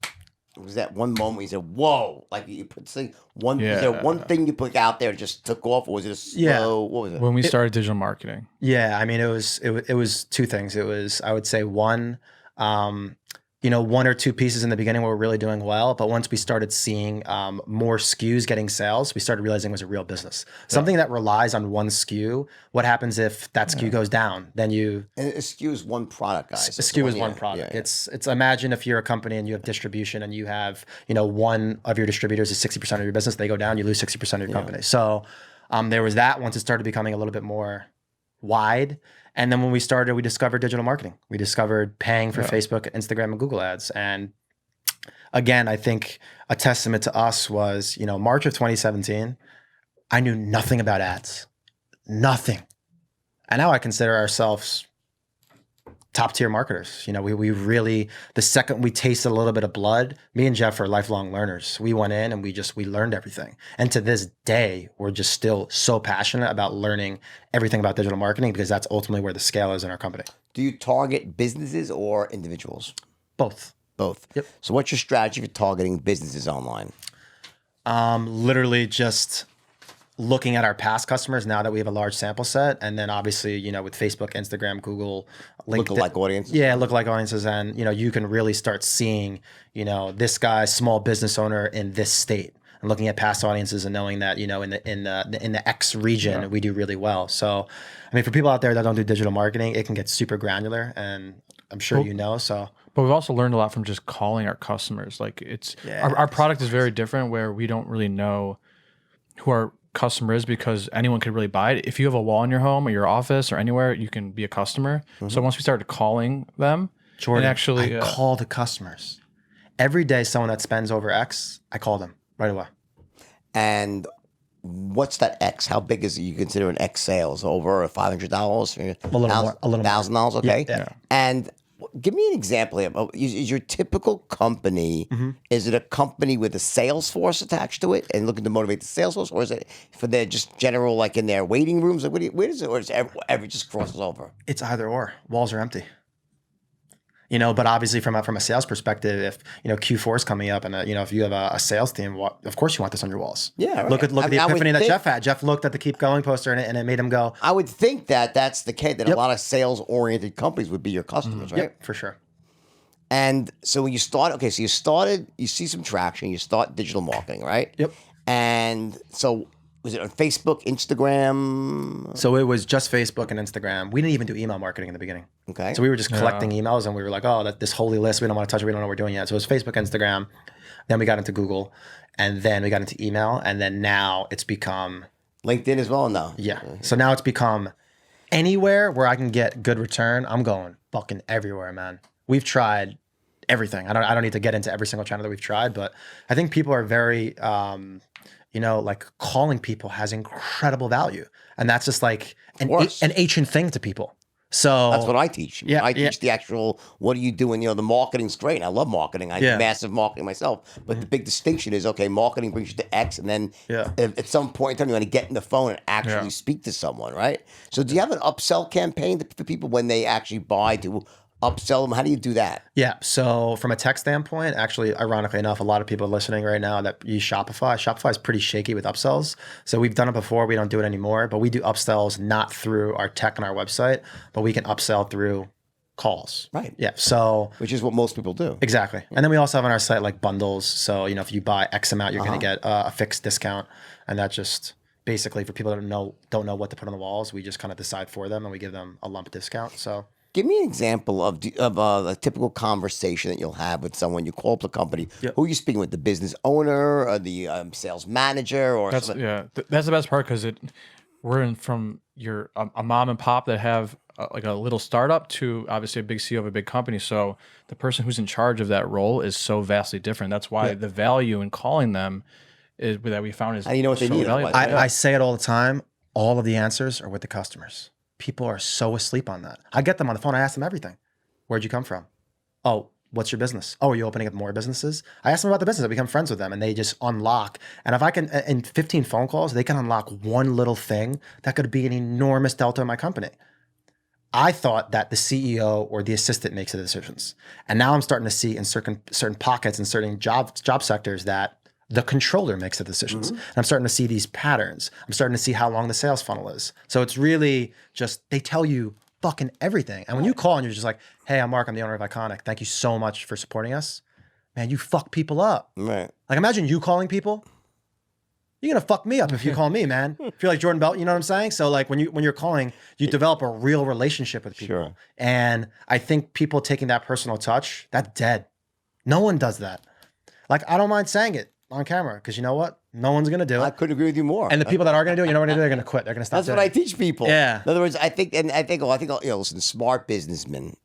Was that one moment where you said, "Whoa!" Like you put one? Was there one thing you put out there and just took off, or was it a slow? What was it? When we started digital marketing. Yeah, I mean, it was two things. It was, I would say, one, 1 or 2 pieces in the beginning were really doing well, but once we started seeing more SKUs getting sales, we started realizing it was a real business. Something that relies on one SKU. What happens if that SKU goes down? Then And a SKU is one product, guys. A SKU is one product. Yeah. It's imagine if you're a company and you have distribution and you have, one of your distributors is 60% of your business, they go down, you lose 60% of your company. So there was that once it started becoming a little bit more wide. And then when we started, we discovered digital marketing. We discovered paying for Facebook, Instagram, and Google ads. And again, I think a testament to us was, March of 2017, I knew nothing about ads, nothing. And now I consider ourselves top tier marketers. We really, the second we tasted a little bit of blood, me and Jeff are lifelong learners. We went in and we learned everything. And to this day, we're just still so passionate about learning everything about digital marketing, because that's ultimately where the scale is in our company. Do you target businesses or individuals? Both. Both. Yep. So what's your strategy for targeting businesses online? Literally just looking at our past customers now that we have a large sample set. And then obviously, with Facebook, Instagram, Google, LinkedIn. Lookalike audiences? Yeah, lookalike audiences. And, you can really start seeing, this guy's small business owner in this state, and looking at past audiences and knowing that, in the X region, we do really well. So, I mean, for people out there that don't do digital marketing, it can get super granular, and I'm sure so. But we've also learned a lot from just calling our customers. Like our product is very different, where we don't really know who our customer is, because anyone could really buy it. If you have a wall in your home or your office or anywhere, you can be a customer. So once we started calling them, Jordan, I call the customers. Every day, someone that spends over X, I call them right away. And what's that X? How big is it? You consider an X sales over $500? A little more. $1,000, okay. Yeah. And give me an example here. Is your typical company, is it a company with a sales force attached to it and looking to motivate the sales force, or is it for their just general, like in their waiting rooms? Like where does it, or is it every just crosses over? It's either or. Walls are empty. But obviously from a sales perspective, if Q4 is coming up, and if you have a sales team, of course you want this on your walls. Yeah, right. Look at the epiphany that Jeff had. Jeff looked at the Keep Going poster, and it made him go. I would think that that's the case, that a lot of sales oriented companies would be your customers, right? Yep, for sure. And so when you you see some traction, you start digital marketing, right? Yep. And so was it on Facebook, Instagram? So it was just Facebook and Instagram. We didn't even do email marketing in the beginning. Okay. So we were just collecting emails, and we were like, oh, this holy list, we don't want to touch it. We don't know what we're doing yet. So it was Facebook, Instagram. Then we got into Google, and then we got into email. And then now it's become LinkedIn as well now. Yeah. So now it's become anywhere where I can get good return, I'm going fucking everywhere, man. We've tried everything. I don't need to get into every single channel that we've tried, but I think people are very, like calling people has incredible value, and that's just like an ancient thing to people. So That's what I teach. Yeah, I teach the actual, what are you doing? The marketing's great. I love marketing. I do massive marketing myself. But the big distinction is, okay, marketing brings you to X, and then at some point in time, you want to get in the phone and actually speak to someone, right? So do you have an upsell campaign for people when they actually buy to upsell them? How do you do that? Yeah. So from a tech standpoint, actually, ironically enough, a lot of people listening right now that use Shopify. Shopify is pretty shaky with upsells. So we've done it before. We don't do it anymore, but we do upsells not through our tech on our website, but we can upsell through calls. Right. Yeah. So Which is what most people do. exactly. And then we also have on our site like bundles. So, if you buy X amount, you're going to get a fixed discount. And that just basically for people that don't know what to put on the walls, we just kind of decide for them and we give them a lump discount. So Give me an example of a typical conversation that you'll have with someone. You call up the company. Yep. Who are you speaking with? The business owner or the sales manager? Or That's something? that's the best part because we're in from your a mom and pop that have like a little startup to obviously a big CEO of a big company. So the person who's in charge of that role is so vastly different. That's why the value in calling them is that we found is And you know what they so need, valuable. otherwise. I say it all the time. All of the answers are with the customers. People are so asleep on that. I get them on the phone. I ask them everything. Where'd you come from? Oh, what's your business? Oh, are you opening up more businesses? I ask them about the business. I become friends with them and they just unlock. And if I can, in 15 phone calls, they can unlock one little thing that could be an enormous delta in my company. I thought that the CEO or the assistant makes the decisions. And now I'm starting to see in certain pockets and certain job sectors that the controller makes the decisions. And I'm starting to see these patterns. I'm starting to see how long the sales funnel is. So it's really just, they tell you fucking everything. And when you call and you're just like, hey, I'm Mark, I'm the owner of Iconic. Thank you so much for supporting us. Man, you fuck people up. Right. Like imagine you calling people. You're gonna fuck me up if you call me, man. If you're like Jordan Belt, you know what I'm saying? So like when you're calling, you develop a real relationship with people. Sure. And I think people taking that personal touch, that's dead. No one does that. Like I don't mind saying it on camera because you know what? No one's gonna do I it. couldn't agree with you more. And the people that are gonna do it, you know what they're gonna do? They're gonna quit. They're gonna stop. That's what doing I it. teach people. Yeah. In other words, I think, listen, smart businessmen,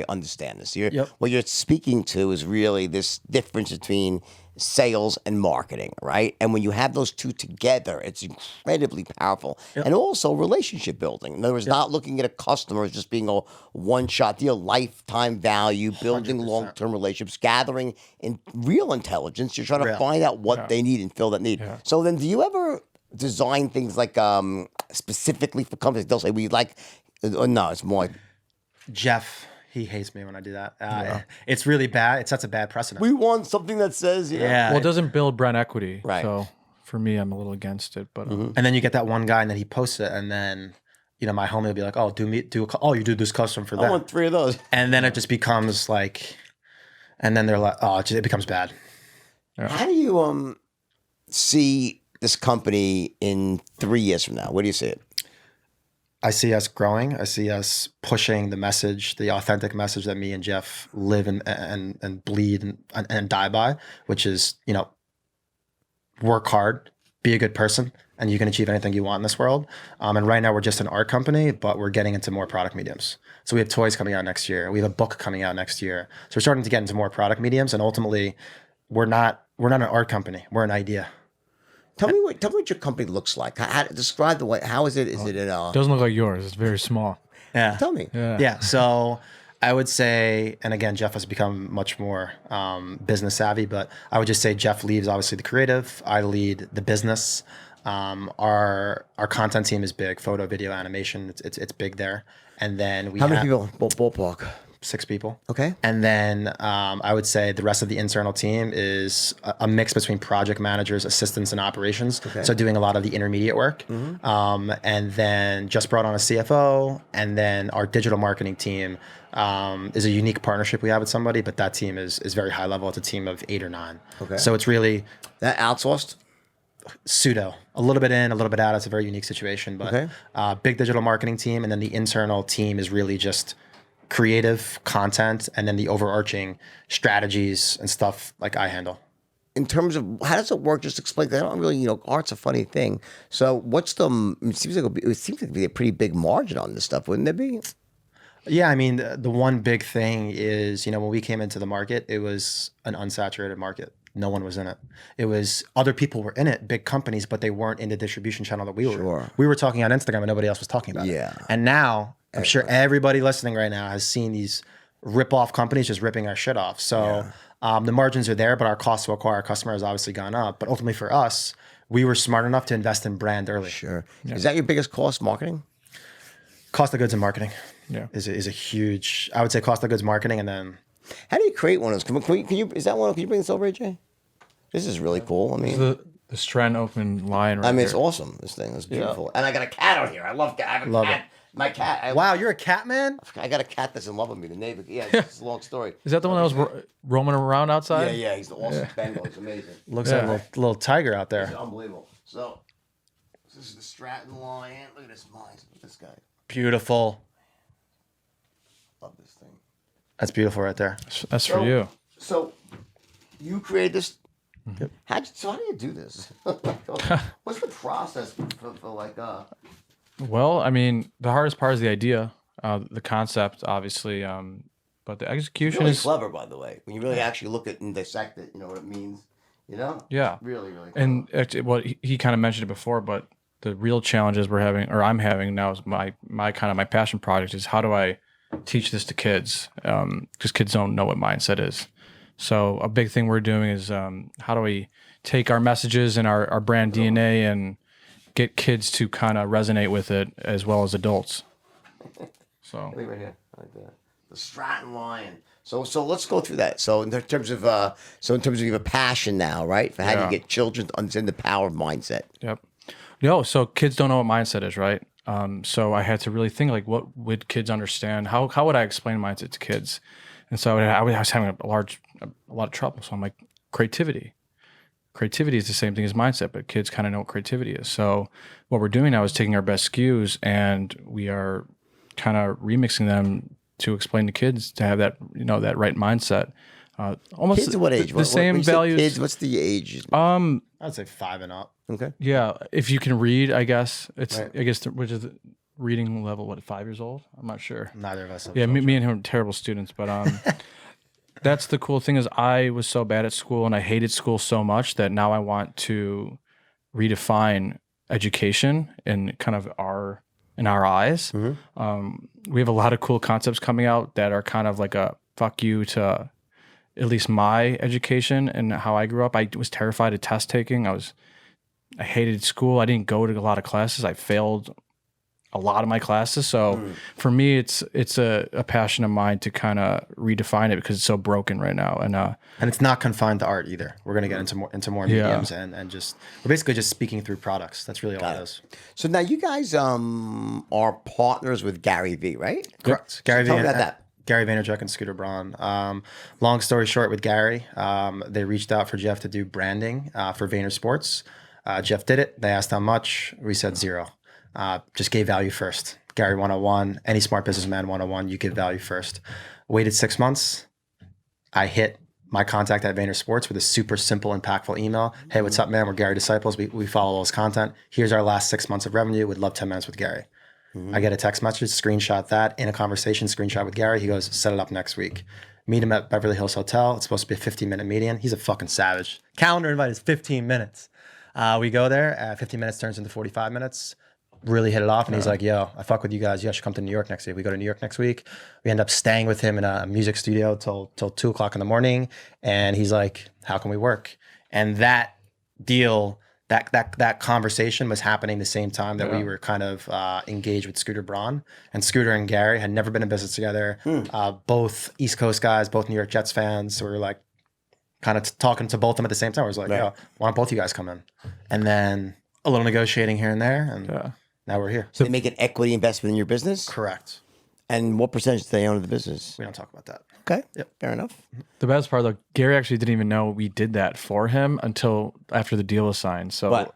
understand this. What you're speaking to is really this difference between sales and marketing, right? And when you have those two together, it's incredibly powerful. And also relationship building. In other words, not looking at a customer as just being a one-shot deal, lifetime value, building 100%. long-term relationships, gathering in real intelligence. You're trying to find out what they need and fill that need. So then do you ever design things like specifically for companies? They'll say, we like, no, it's more like, Jeff, he hates me when I do that. It's really bad. It sets a bad precedent. we want something that says, yeah. Well, it doesn't build brand equity. Right. So for me, I'm a little against it. But And then you get that one guy and then he posts it and then, my homie will be like, oh, you do this custom for I them. want 3 of those. And then it just becomes like, and then they're like, oh, it becomes bad. How do you see this company in 3 years from now? Where do you see it? I see us growing. I see us pushing the message, the authentic message that me and Jeff live and bleed and die by, which is, work hard, be a good person, and you can achieve anything you want in this world. And right now we're just an art company, but we're getting into more product mediums. So we have toys coming out next year. We have a book coming out next year. So we're starting to get into more product mediums. And ultimately, we're not an art company. We're an idea. Tell me what your company looks like. Describe the way. How is it? Is it in it doesn't look like yours. It's very small. Yeah. Tell me. Yeah. So I would say, and again, Jeff has become much more business savvy, but I would just say Jeff leads obviously the creative. I lead the business. Our content team is big, photo, video, animation. It's big there. And then we How many people? Ballpark. 6 people. Okay. And then I would say the rest of the internal team is a mix between project managers, assistants, and operations. Okay. So doing a lot of the intermediate work. Mm-hmm. And then just brought on a CFO. And then our digital marketing team is a unique partnership we have with somebody, but that team is very high level. It's a team of 8 or 9. Okay. So it's really that outsourced. Pseudo, a little bit in, a little bit out. It's a very unique situation, but big digital marketing team. And then the internal team is really just creative content, and then the overarching strategies and stuff like I handle. in terms of how does it work? Just explain that. I don't really, art's a funny thing. So what's it seems like it'd be a pretty big margin on this stuff, wouldn't it be? Yeah, I mean, the one big thing is, when we came into the market, it was an unsaturated market. No one was in it. It was other people were in it, big companies, but they weren't in the distribution channel that we were. Sure. We were talking on Instagram and nobody else was talking about Yeah. it. And now, I'm sure everybody listening right now has seen these rip-off companies just ripping our shit off. So the margins are there, but our cost to acquire a customer has obviously gone up. But ultimately for us, we were smart enough to invest in brand early. Sure. Is that your biggest cost, marketing? Cost of goods and marketing Yeah. is a huge, I would say cost of goods marketing, and then How do you create one of those? Can you? Is that one? Can you bring this over, AJ? This is really cool. I mean, The Stratton Open Lion right it's here. awesome. This thing is beautiful, and I got a cat out here. I love cat. I have a Love cat. My cat. wow, you're a cat man? I got a cat that's in love with me. The neighbor. Yeah, it's a long story. Is that the one that was roaming around outside? Yeah, he's the awesome Bengal. It's amazing. Looks like a little tiger out It's there. unbelievable. So, this is the Stratton Lion. Look at this mind. Look at this guy. Beautiful. Love this thing. That's beautiful right there. That's for you. So, you created this. Yep. How do you do this? What's the process for like Well, I mean, the hardest part is the idea, the concept, obviously, but the execution really is clever, by the way. When you really actually look at and dissect it, you know what it means. yeah. Really, really. Clever. And actually, what he kind of mentioned it before, but the real challenges we're having, or I'm having now, is my passion project is how do I teach this to kids? Because kids don't know what mindset is. So a big thing we're doing is how do we take our messages and our brand DNA and get kids to kind of resonate with it as well as adults. So Wait, right here, I like that. The Stratton Lion. So let's go through that. So in terms of you have a passion now, right? For how do you Yeah. get children to understand the power of mindset? Yep. No, so kids don't know what mindset is, right? So I had to really think like, what would kids understand? How would I explain mindset to kids? And so I was having a lot of trouble. So I'm like, creativity. Creativity is the same thing as mindset, but kids kind of know what creativity is. So what we're doing now is taking our best SKUs and we are kind of remixing them to explain to kids to have that, that right mindset. Almost Kids at what age? The same when you say values. Kids, what's the age? I'd say 5 and up. Okay. Yeah, if you can read, I guess it's. Right. I guess which is the reading level. What 5 years old? I'm not sure. Neither of us have Yeah, children. me and him are terrible students, but that's the cool thing is I was so bad at school and I hated school so much that now I want to redefine education in kind of in our eyes. We have a lot of cool concepts coming out that are kind of like a fuck you to at least my education and how I grew up. I was terrified of test taking. I hated school. I didn't go to a lot of classes. I failed a lot of my classes. So for me, it's a passion of mine to kind of redefine it because it's so broken right now. And it's not confined to art either. We're going to get into more Yeah. mediums and just we're basically just speaking through products. That's really all it is. So now you guys are partners with Gary Vee, right? Correct. Gary Tell me Vee- about that. Gary Vaynerchuk and Scooter Braun. Long story short, with Gary, they reached out for Jeff to do branding for Vayner Sports. Jeff did it. They asked how much. We said 0. Just gave value first. Gary 101, any smart businessman 101, you give value first. Waited 6 months. I hit my contact at Vayner Sports with a super simple, impactful email. Hey, what's up, man? We're Gary Disciples. We follow all his content. Here's our last 6 months of revenue. Would love 10 minutes with Gary. I get a text message, screenshot that in a conversation, screenshot with Gary. He goes, set it up next week. Meet him at Beverly Hills Hotel. It's supposed to be a 15-minute meeting. He's a fucking savage. Calendar invite is 15 minutes. We go there. 15 minutes turns into 45 minutes. Really hit it off. And he's like, yo, I fuck with you guys. You guys should come to New York next week. We go to New York next week. We end up staying with him in a music studio till 2 o'clock in the morning. And he's like, how can we work? And that deal, that conversation was happening the same time that we were kind of engaged with Scooter Braun. And Scooter and Gary had never been in business together. Both East Coast guys, both New York Jets fans. So we were like kind of talking to both of them at the same time. I was like, yo, why don't both you guys come in? And then a little negotiating here and there. And now we're here. So they make an equity investment in your business? Correct. And what percentage do they own of the business? We don't talk about that. Okay. Yep. Fair enough. the best part, though, Gary actually didn't even know we did that for him until after the deal was signed. So, What?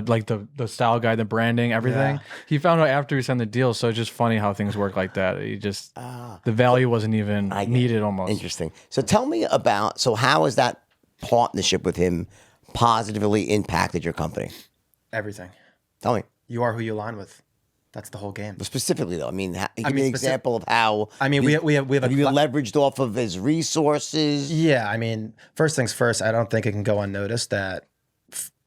Like the style guide, the branding, everything. Yeah. He found out after we signed the deal. So it's just funny how things work like that. He just the value wasn't even get it. needed almost. Interesting. So tell me about, so how is that partnership with him positively impacted your company? Everything. Tell me. You are who you align with. That's the whole game. But specifically, though, I mean, give me mean, an example of how. I mean, we have have you leveraged off of his resources? Yeah, I mean, first things first, I don't think it can go unnoticed that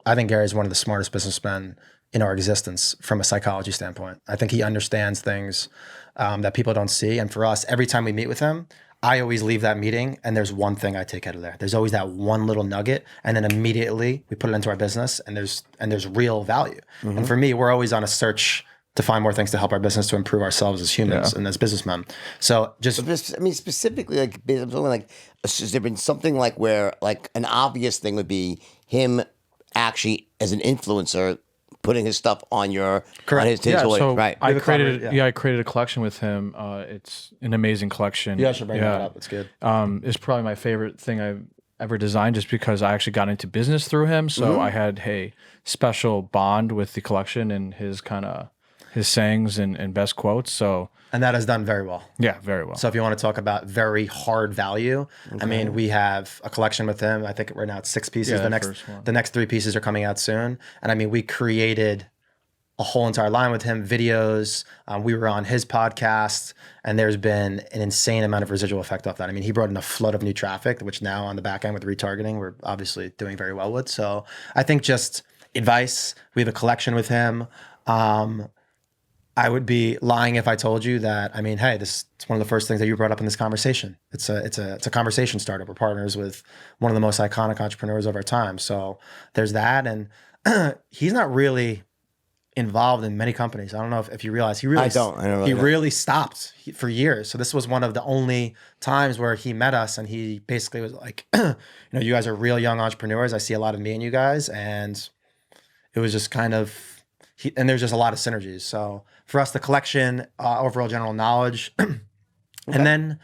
I think Gary's one of the smartest businessmen in our existence from a psychology standpoint. I think he understands things that people don't see. And for us, every time we meet with him, I always leave that meeting and there's one thing I take out of there. There's always that one little nugget, and then immediately we put it into our business, and there's real value. And for me, we're always on a search to find more things to help our business, to improve ourselves as humans and as businessmen. So just, I mean, specifically, like, something like, has there been something like where, like, an obvious thing would be him actually as an influencer putting his stuff on your, on his Yeah, so right? I have a created collaboration, I created a collection with him. It's an amazing collection. I should bring that up. It's good. It's probably my favorite thing I've ever designed, just because I actually got into business through him. So I had a special bond with the collection and his his sayings and best quotes. So And that has done very well. yeah, very well. So if you want to talk about very hard value, I mean, we have a collection with him. I think right now it's 6 pieces. Yeah, the the next first one. the next 3 pieces are coming out soon. And I mean, we created a whole entire line with him, videos. We were on his podcast, and there's been an insane amount of residual effect off that. I mean, he brought in a flood of new traffic, which now on the back end with retargeting, we're obviously doing very well with. So I think just advice. We have a collection with him. I would be lying if I told you that. I mean, hey, this is one of the first things that you brought up in this conversation. It's a conversation starter. We're partners with one of the most iconic entrepreneurs of our time. So there's that, and he's not really involved in many companies. I don't know if you realize he really. I don't really he know. really stopped for years. So this was one of the only times where he met us, and he basically was like, you guys are real young entrepreneurs. I see a lot of me in you guys, and it was just kind of. And there's just a lot of synergies. So for us, the collection, overall general knowledge, and then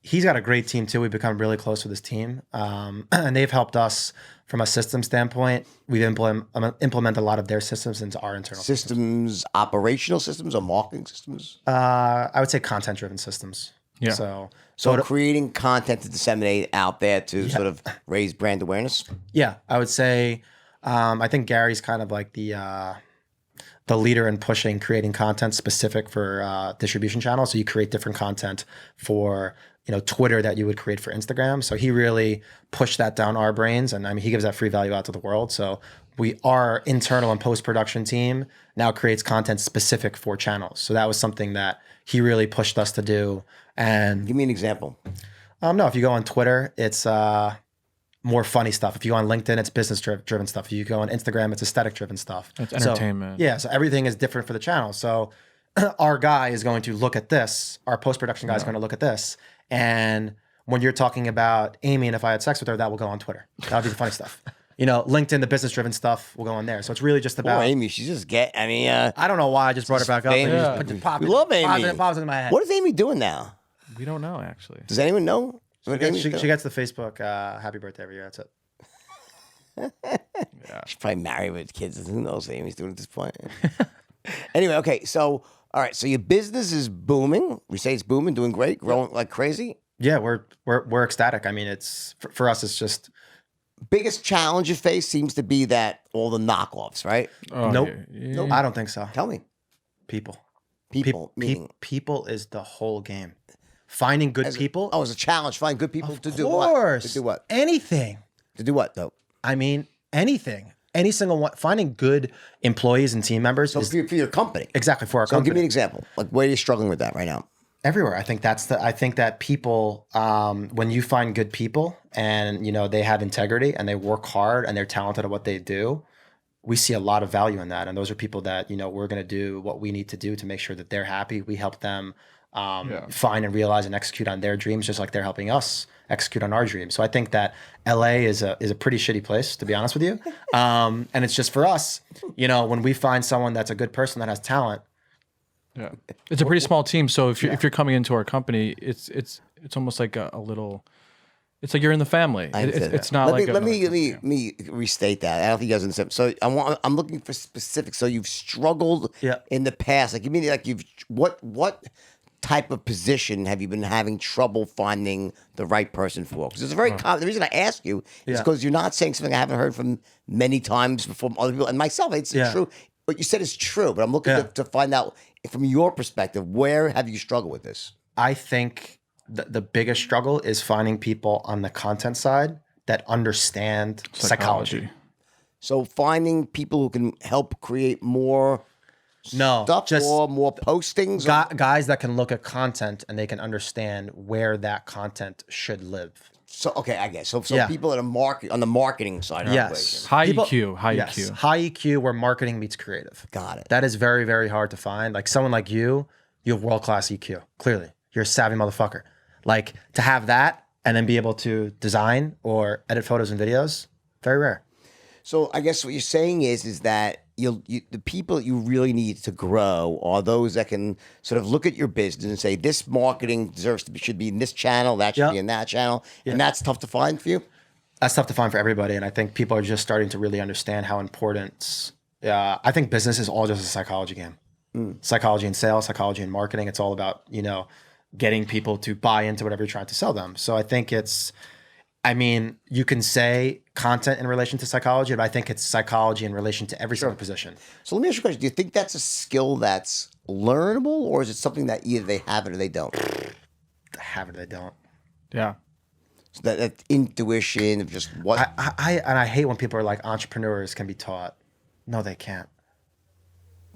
he's got a great team too. We've become really close with his team, and they've helped us from a system standpoint. We've implemented a lot of their systems into our internal Systems, operational systems, or marketing systems? I would say content-driven systems. Yeah. So creating content to disseminate out there to sort of raise brand awareness? Yeah, I would say, I think Gary's kind of like the leader in pushing creating content specific for distribution channels. So you create different content for Twitter that you would create for Instagram. So he really pushed that down our brains, and I mean he gives that free value out to the world. So our internal and post-production team now creates content specific for channels. So that was something that he really pushed us to do. And Give me an example. no, if you go on Twitter, it's more funny stuff. If you go on LinkedIn, it's business driven stuff. If you go on Instagram, it's aesthetic driven stuff. It's So, entertainment. yeah, so everything is different for the channel. So our guy is going to look at this. Our post production guy is going to look at this. And when you're talking about Amy and if I had sex with her, that will go on Twitter. That would be the funny stuff. LinkedIn, the business driven stuff will go on there. So it's really just Poor about. Amy, she just I don't know why I just brought her back up. And famous. just put the pop We love Amy. It pops into my head. What is Amy doing now? We don't know, actually. Does anyone know? What Amy's She doing? gets the Facebook happy birthday every year. That's it. She's probably married with kids. Who knows what Amy's doing at this point? Anyway, okay. So, all right. So your business is booming. We say it's booming, doing great, growing like crazy. Yeah, we're ecstatic. I mean, it's for us. It's just Biggest challenge you face seems to be that all the knockoffs, right? Oh, nope. yeah. I don't think so. Tell me. People. People, meaning People is the whole game. Finding good people. Oh, it's a challenge. Find good people to do of what? course. To do what? Anything. To do what, though? I mean, anything. Any single one. Finding good employees and team members So is for your company. exactly for our So company. give me an example. Like, where are you struggling with that right now? Everywhere. I think that people, when you find good people and they have integrity and they work hard and they're talented at what they do, we see a lot of value in that. And those are people that we're going to do what we need to do to make sure that they're happy. We help them find and realize and execute on their dreams, just like they're helping us execute on our dreams. So I think that LA is a pretty shitty place, to be honest with you. And it's just for us, when we find someone that's a good person that has talent. Yeah, it's a pretty small team. So if you're coming into our company, it's almost like a little. It's like you're in the family. It's not like. Let me restate that. I don't think you guys understand. So I'm looking for specifics. So you've struggled Yeah. in the past. Like you mean like what type of position have you been having trouble finding the right person for? Because it's a very common. The reason I ask you is Yeah. because you're not saying something I haven't heard from many times before from other people and myself. It's Yeah. true. What you said is true, but I'm looking Yeah. to find out from your perspective, where have you struggled with this? I think the biggest struggle is finding people on the content side that understand psychology. So finding people who can help create more No, stuff just or more postings. guys that can look at content and they can understand where that content should live. So okay, I guess so. Yeah. People that are on the marketing side of the equation. High People- EQ, high yes, EQ. high EQ where marketing meets creative. Got it. That is very, very hard to find. Like someone like you have world-class EQ. Clearly, you're a savvy motherfucker. Like to have that and then be able to design or edit photos and videos, very rare. So I guess what you're saying is that the people that you really need to grow are those that can sort of look at your business and say this marketing should be in this channel, that should Yeah. be in that channel, and that's tough to find for you. That's tough to find for everybody. And I think people are just starting to really understand how important. I think business is all just a psychology game. Psychology and sales, psychology and marketing. It's all about, getting people to buy into whatever you're trying to sell them. So I think you can say content in relation to psychology, but I think it's psychology in relation to every single position. So let me ask you a question: do you think that's a skill that's learnable, or is it something that either they have it or they don't? Have it, they don't. Yeah. So that intuition of just what. I hate when people are like entrepreneurs can be taught. No, they can't.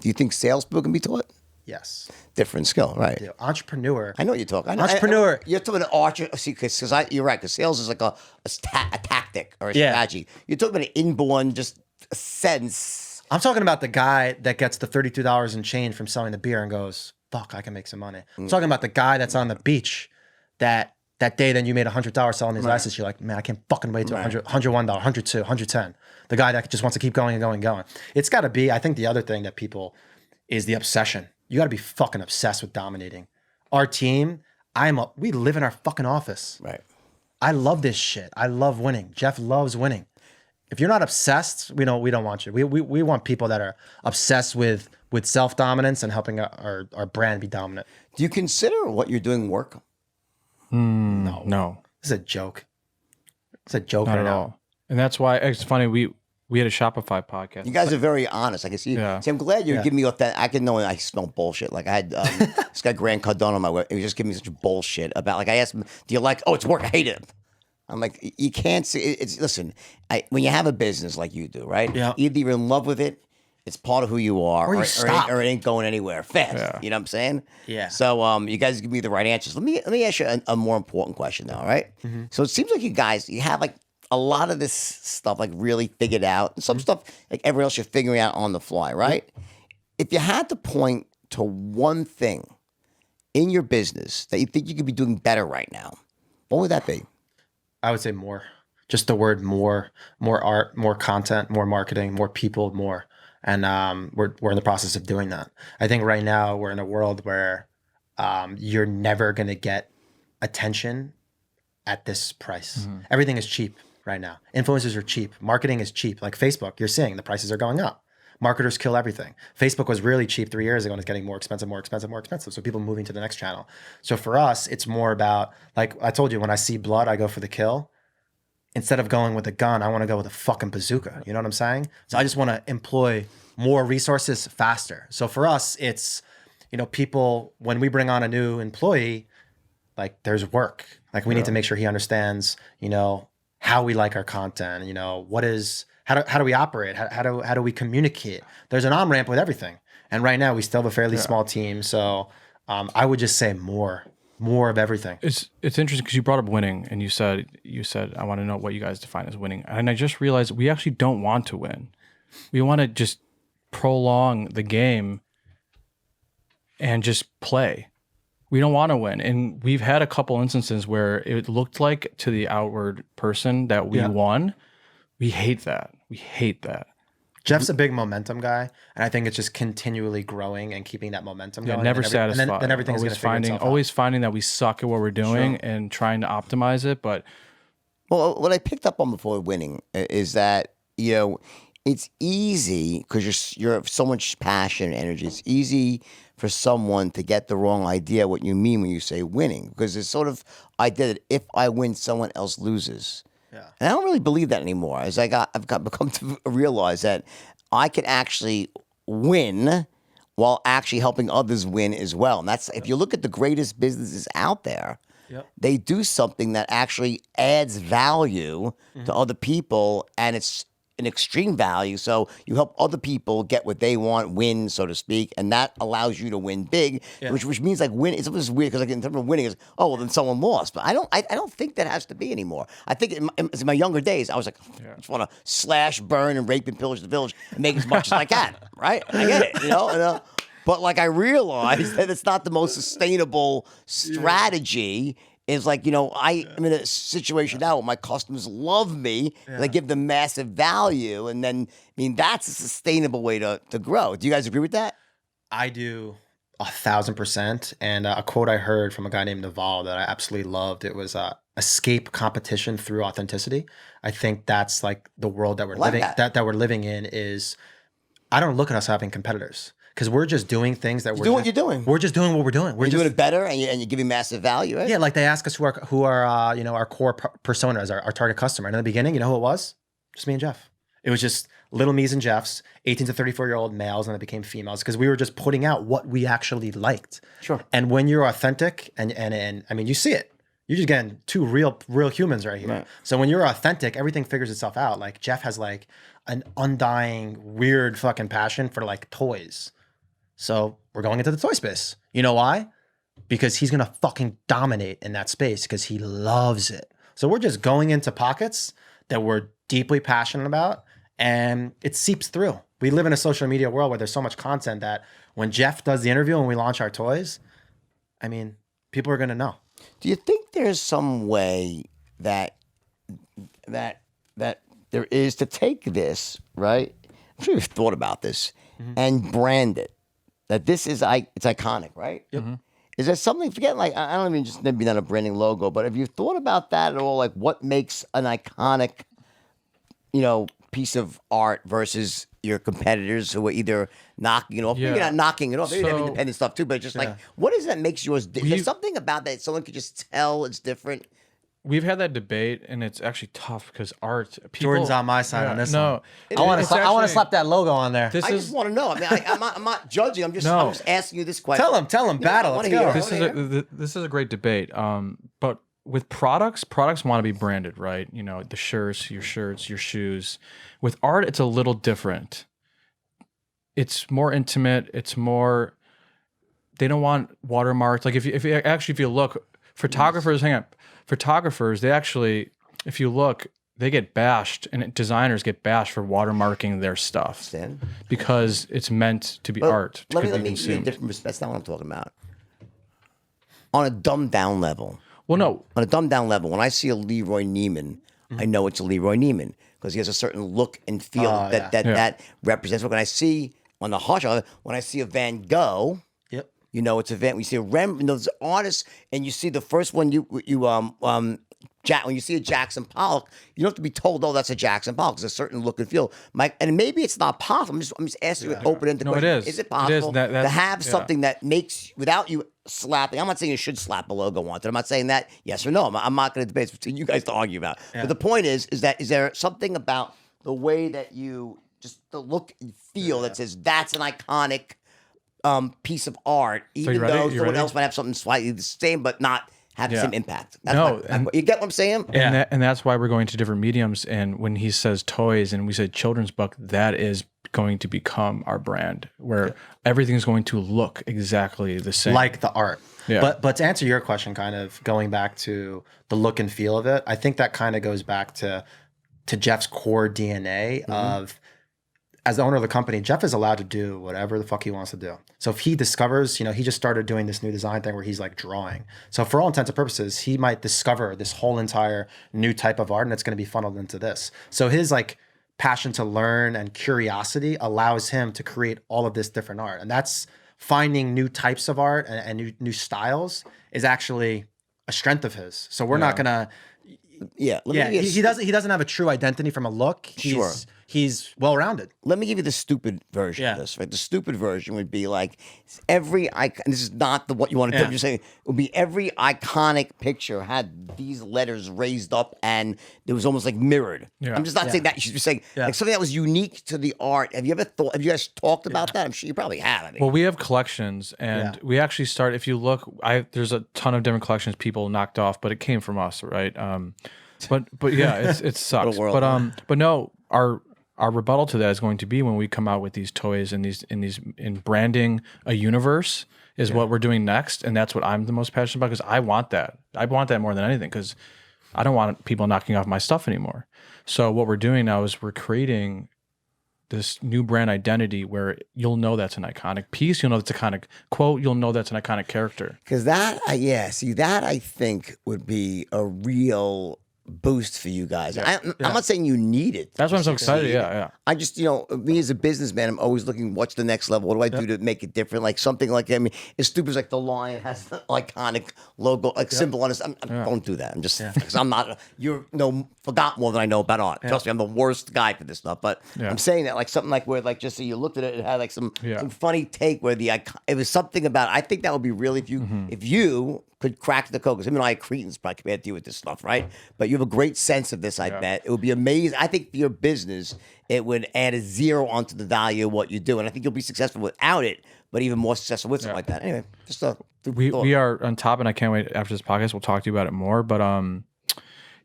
Do you think salespeople can be taught? Yes. Different skill, right? The entrepreneur. I know what you're talking. I know, Entrepreneur. you're talking about archer. See, because you're right. Because sales is like a tactic or a Yeah. strategy. You're talking about an inborn just a sense. I'm talking about the guy that gets the $32 in change from selling the beer and goes, fuck, I can make some money. I'm talking about the guy that's on the beach that day then you made $100 selling these licenses. You're like, man, I can't fucking wait till $101, $102, $110. The guy that just wants to keep going and going and going. It's got to be, I think the other thing that people is the obsession. You got to be fucking obsessed with dominating. Our team, we live in our fucking office. Right. I love this shit. I love winning. Jeff loves winning. If you're not obsessed, we don't want you. We want people that are obsessed with self-dominance and helping our brand be dominant. Do you consider what you're doing work? No, This is a joke. It's a joke not right at now. all. And that's why it's funny. We had a Shopify podcast. You guys are very honest. I can see. Yeah. See, I'm glad you're giving me authentic. I can know when I smell bullshit. Like I had this guy Grant Cardone on my web. He was just giving me such bullshit about. Like I asked him, "Do you like?" Oh, it's work. I hate it. I'm like, you can't see. It's listen. When you have a business like you do, right? Yeah. Either you're in love with it, it's part of who you are, Or you stop. or it ain't going anywhere fast. Yeah. You know what I'm saying? Yeah. So you guys give me the right answers. Let me ask you a more important question now. All right? So it seems like you have like a lot of this stuff like really figured out, and some stuff like everyone else you're figuring out on the fly, right? If you had to point to one thing in your business that you think you could be doing better right now, what would that be? I would say more. Just the word more art, more content, more marketing, more people, more. And we're in the process of doing that. I think right now we're in a world where you're never going to get attention at this price. Everything is cheap right now. Influencers are cheap. Marketing is cheap. Like Facebook, you're seeing the prices are going up. Marketers kill everything. Facebook was really cheap 3 years ago and it's getting more expensive, more expensive, more expensive. So people are moving to the next channel. So for us, it's more about, like I told you, when I see blood, I go for the kill. Instead of going with a gun, I want to go with a fucking bazooka. You know what I'm saying? So I just want to employ more resources faster. So for us, it's, people, when we bring on a new employee, like there's work. Like we need to make sure he understands, how we like our content, how do we operate? How do we communicate? There's an on-ramp with everything. And right now we still have a fairly small team. So I would just say more of everything. It's interesting because you brought up winning, and you said I want to know what you guys define as winning, and I just realized we actually don't want to win. We want to just prolong the game and just play. We don't want to win, and we've had a couple instances where it looked like to the outward person that we won. We hate that. We hate that. Jeff's a big momentum guy, and I think it's just continually growing and keeping that momentum going. Never and satisfied. Then everything's going to figure itself out. Always finding that we suck at what we're doing and trying to optimize it. But Well, what I picked up on before winning is that it's easy because you're so much passion and energy. It's easy for someone to get the wrong idea what you mean when you say winning, because it's sort of idea that if I win, someone else loses. Yeah. And I don't really believe that anymore. I've become to realize that I can actually win while actually helping others win as well. And that's, if you look at the greatest businesses out there, Yep. they do something that actually adds value to other people, and it's an extreme value. So you help other people get what they want, win, so to speak, and that allows you to win big, which means like win. It's almost weird because like in terms of winning is, oh well, then someone lost, but I don't think that has to be anymore. I think in my younger days, I was like, I just want to slash, burn, and rape and pillage the village and make as much as I can. Right? I get it, you know. But like I realized that it's not the most sustainable strategy. Is like, you know, I'm in a situation now where my customers love me and I give them massive value. And then, I mean, that's a sustainable way to grow. Do you guys agree with that? I do 1,000%. And a quote I heard from a guy named Naval that I absolutely loved. It was escape competition through authenticity. I think that's like the world that we're living that we're living in is, I don't look at us having competitors. Because we're just doing things that we're doing what you're doing. We're just doing what we're doing. We're You're just doing it better, and you're giving massive value, right? Yeah, like they ask us who are you know, our core personas, our target customer. And in the beginning, you know who it was? Just me and Jeff. It was just little me's and Jeff's, 18 to 34-year-old males, and it became females because we were just putting out what we actually liked. Sure. And when you're authentic, and I mean, you see it. You're just getting two real humans right here. Right. So when you're authentic, everything figures itself out. Like Jeff has like an undying, weird fucking passion for like toys. So we're going into the toy space. You know why? Because he's gonna fucking dominate in that space because he loves it. So we're just going into pockets that we're deeply passionate about, and it seeps through. We live in a social media world where there's so much content that when Jeff does the interview and we launch our toys, I mean, people are gonna know. Do you think there's some way that there is to take this, right? I'm sure you've thought about this and brand it. That this is it's iconic, right? Yep. Is there something, forget like, I don't even just maybe not a branding logo, but have you thought about that at all? Like what makes an iconic, you know, piece of art versus your competitors who are either knocking it off, maybe not knocking it off, maybe they have So- independent stuff too, but just like, what is that makes yours, there's something about that someone could just tell it's different? We've had that debate, and it's actually tough because art. People, Jordan's on my side on this no, one. I want it's to actually- slap that logo on there. This I is just want to know. I mean, I'm not judging. I'm just asking you this question. Tell him, battle. I Let's wanna go. hear. this is a great debate. But with products want to be branded, right? You know, the shirts, your shoes. With art, it's a little different. It's more intimate. It's more. They don't want watermarks. Like if you look, photographers, photographers, they actually, if you look, they get bashed, and designers get bashed for watermarking their stuff Stan? because it's meant to be But art. Let me be give you a consumed. different perspective. That's not what I'm talking about. On a dumbed down level. Well, no, On a dumbed down level, when I see a Leroy Neiman, I know it's a Leroy Neiman because he has a certain look and feel that represents. When I see on the harsh, when I see a Van Gogh, Yep. you know it's a Van. We see a Rembrandt. You know, there's artists, and you see the first one. When you see a Jackson Pollock, you don't have to be told, "Oh, that's a Jackson Pollock." There's a certain look and feel. And maybe it's not possible. I'm just asking you an open-ended No, it question. is. Is it It is. possible to That's- have yeah. something that makes without you slapping? I'm not saying you should slap a logo onto it. I'm not saying that yes or no. I'm not going to debate. It's between you guys to argue about. But the point is there something about the way that you just the look and feel that says that's an iconic piece of art, even ready? though You someone ready? else might have something slightly the same, but not have the Yeah. same impact. That's No, you get what I'm saying? And that's why we're going to different mediums. And when he says toys and we said children's book, that is going to become our brand, where everything's going to look exactly the same. Like the art. Yeah. But to answer your question, kind of going back to the look and feel of it, I think that kind of goes back to Jeff's core DNA of, as the owner of the company, Jeff is allowed to do whatever the fuck he wants to do. So if he discovers, you know, he just started doing this new design thing where he's like drawing. So for all intents and purposes, he might discover this whole entire new type of art, and it's going to be funneled into this. So his like passion to learn and curiosity allows him to create all of this different art. And that's finding new types of art and new styles is actually a strength of his. So we're not going to, Yeah. Let me yeah, give you a he doesn't have a true identity from a look. He's, Sure. he's well rounded. Let me give you the stupid version of Yeah. this. Right, the stupid version would be like every icon. This is not what you want to do. Yeah. I'm just saying it would be every iconic picture had these letters raised up and it was almost like mirrored. Yeah. I'm just not saying that. You should be saying Yeah. like something that was unique to the art. Have you ever thought? Have you guys talked about that? I'm sure you probably have. I mean, Well, we have collections, and Yeah. we actually start. If you look, there's a ton of different collections people knocked off, but it came from us, right? But yeah, it sucks. world, But no, our rebuttal to that is going to be when we come out with these toys and in branding a universe is what we're doing next, and that's what I'm the most passionate about because I want that. I want that more than anything because I don't want people knocking off my stuff anymore. So what we're doing now is we're creating this new brand identity where you'll know that's an iconic piece, you'll know that's an iconic quote, you'll know that's an iconic character. because that, see, that I think would be a real boost for you guys. I'm not saying you need it. That's why I'm so to excited. succeed. Yeah. I just, me as a businessman, I'm always looking, what's the next level? What do I do to make it different? Like something like, I mean, as stupid as like the lion has the iconic logo, like simple on it. Don't do that. I'm just, because I'm not, forgot more than I know about art. Trust me, I'm the worst guy for this stuff. But I'm saying that like something like where like just so you looked at it, it had like some funny take where it was something about, I think that would be really, if you could crack the code. Because him and I are cretins probably compared to you with this stuff, right? But you have a great sense of this, I bet. It would be amazing. I think for your business, it would add a zero onto the value of what you do. And I think you'll be successful without it, but even more successful with something like that. Anyway, just a We are on top, and I can't wait after this podcast. We'll talk to you about it more. But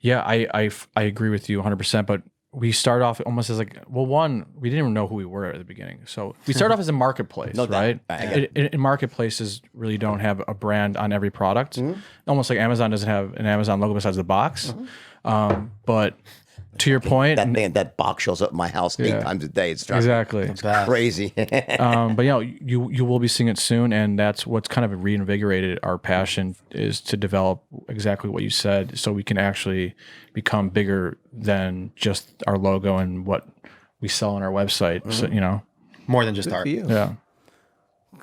yeah, I agree with you 100%. But we start off almost as like, well, one, we didn't even know who we were at the beginning. So we start off as a marketplace, No doubt. right? Right, I get Marketplaces really don't have a brand on every product. Almost like Amazon doesn't have an Amazon logo besides the box. But to your point, that box shows up in my house 8 times a day. It's driving me exactly. crazy. But you will be seeing it soon, and that's what's kind of reinvigorated our passion is to develop exactly what you said, so we can actually become bigger than just our logo and what we sell on our website. So More than just art. For you. yeah.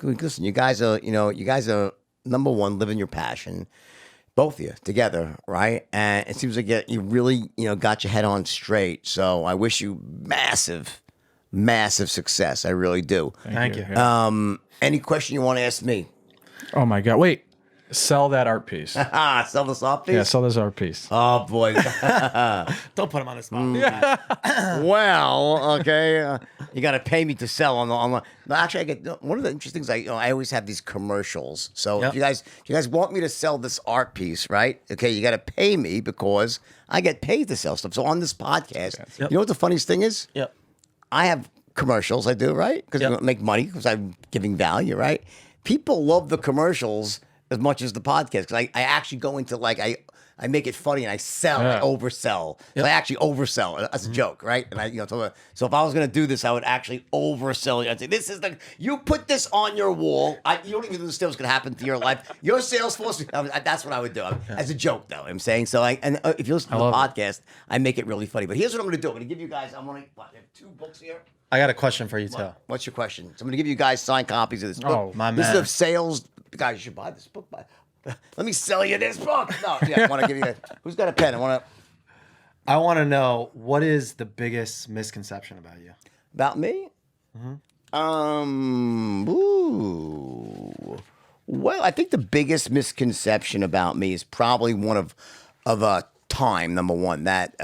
Listen, you guys are number one, living your passion. Both of you together, right? And it seems like you really, got your head on straight. So I wish you massive, massive success. I really do. Thank you. Yeah. Any question you want to ask me? Oh my God! Wait, sell that art piece. Sell this off, please? Yeah, sell this art piece. Oh, boy. Don't put him on the spot. Well, okay. You got to pay me to sell on the. No, actually, I get one of the interesting things. I always have these commercials. So if you guys want me to sell this art piece, right? Okay, you got to pay me because I get paid to sell stuff. So on this podcast, you know what the funniest thing is? Yep. I have commercials. I do, right? Because I make money because I'm giving value, right? People love the commercials as much as the podcast because I actually go into like I make it funny and I sell, I oversell. So I actually oversell as a joke, right? And so if I was gonna do this, I would actually oversell. I'd say, "This is you put this on your wall. You don't even understand what's gonna happen to your life. Your sales force." That's what I would do as a joke, though. I'm saying so. If you listen to the podcast, I make it really funny. But here's what I'm gonna do. I'm gonna give you guys. I have 2 books here. I got a question for you too. What's your question? So I'm gonna give you guys signed copies of this book. Oh, my This is man. a sales guys. You should buy this book. Let me sell you this book. No, I want to give you. Who's got a pen? I want to. I want to know what is the biggest misconception about you? About me? Ooh. Well, I think the biggest misconception about me is probably one of time, number one. That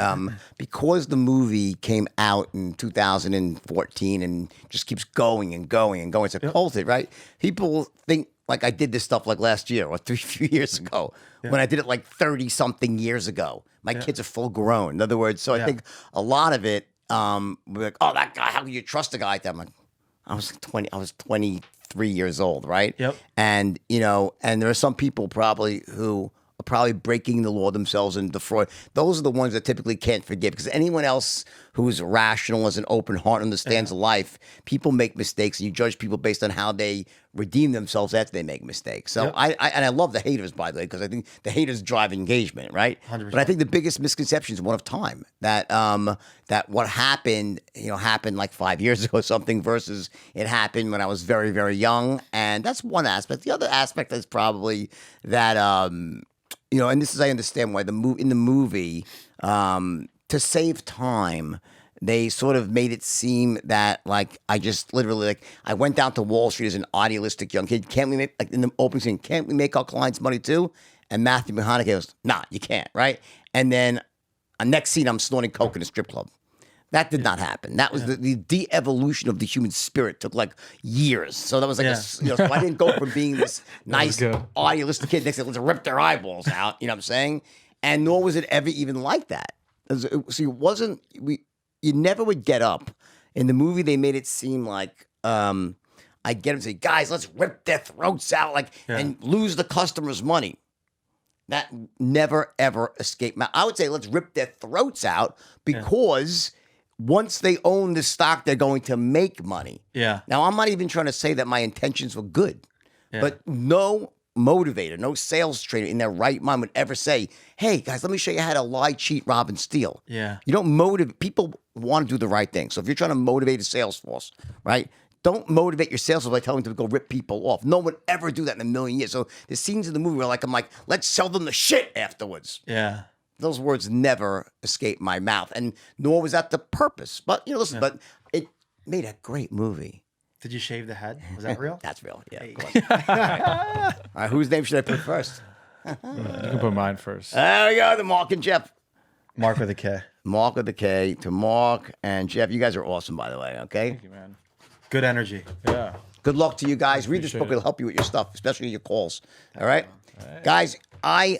because the movie came out in 2014 and just keeps going and going and going, it's a culted, right? People think like I did this stuff like last year or 3 few years ago when I did it like 30 something years ago. My kids are full grown. In other words, so I think a lot of it, we're like, oh, that guy, how can you trust a guy like that? I'm like, I was 23 years old, right? Yep. And and there are some people probably who are probably breaking the law themselves and defraud. Those are the ones that typically can't forgive because anyone else who is rational, as an open heart, understands life. People make mistakes, and you judge people based on how they redeem themselves after they make mistakes. So I love the haters, by the way, because I think the haters drive engagement, right? 100%. But I think the biggest misconception is one of time. That that what happened, happened like 5 years ago or something, versus it happened when I was very, very young, and that's one aspect. The other aspect is probably that and this is I understand why in the movie to save time. they sort of made it seem that like I just literally like I went down to Wall Street as an idealistic young kid. Can't we make like in the opening scene? Can't we make our clients money too? And Matthew McConaughey goes, "Nah, you can't." Right? And then next scene, I'm snorting coke in a strip club. That did not happen. That was the de-evolution of the human spirit took like years. So that was like, so I didn't go from being this nice, good. idealistic kid next to let's rip their eyeballs out. You know what I'm saying? And nor was it ever even like that. So it wasn't. You never would get up. In the movie, they made it seem like I get them and say, "Guys, let's rip their throats out, like and lose the customer's money." That never ever escaped. I would say let's rip their throats out because once they own the stock, they're going to make money. Yeah. Now, I'm not even trying to say that my intentions were good, but no motivator, no sales trader in their right mind would ever say, "Hey, guys, let me show you how to lie, cheat, rob, and steal." Yeah. You don't motivate. People want to do the right thing. So if you're trying to motivate a sales force, right? Don't motivate your sales force by telling them to go rip people off. No one would ever do that in a million years. So the scenes in the movie where I'm like, let's sell them the shit afterwards. Yeah. Those words never escaped my mouth, and nor was that the purpose. But listen, but it made a great movie. Did you shave the head? Was that real? That's real. Yeah. Of course. All right, whose name should I put first? You can put mine first. There we go. The Mark and Jeff. Mark with a K. Mark with the K to Mark and Jeff. You guys are awesome, by the way. Okay. Thank you, man. Good energy. Yeah. Good luck to you guys. Read this book. Appreciate it. It'll help you with your stuff, especially your calls. All right? Guys, I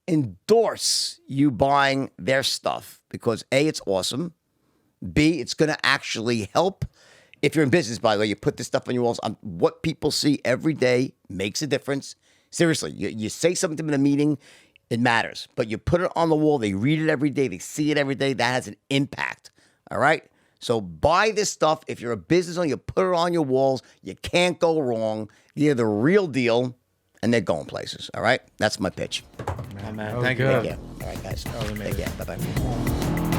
endorse you buying their stuff because A, it's awesome. B, it's going to actually help. If you're in business, by the way, you put this stuff on your walls. What people see every day makes a difference. Seriously, you say something to them in a meeting, it matters. But you put it on the wall, they read it every day, they see it every day. That has an impact. All right? So buy this stuff. If you're a business owner, you put it on your walls. You can't go wrong. They're the real deal, and they're going places. All right? That's my pitch. Oh, man. was Thank you. good. Take care. All right, guys. was Take amazing. care. Bye-bye.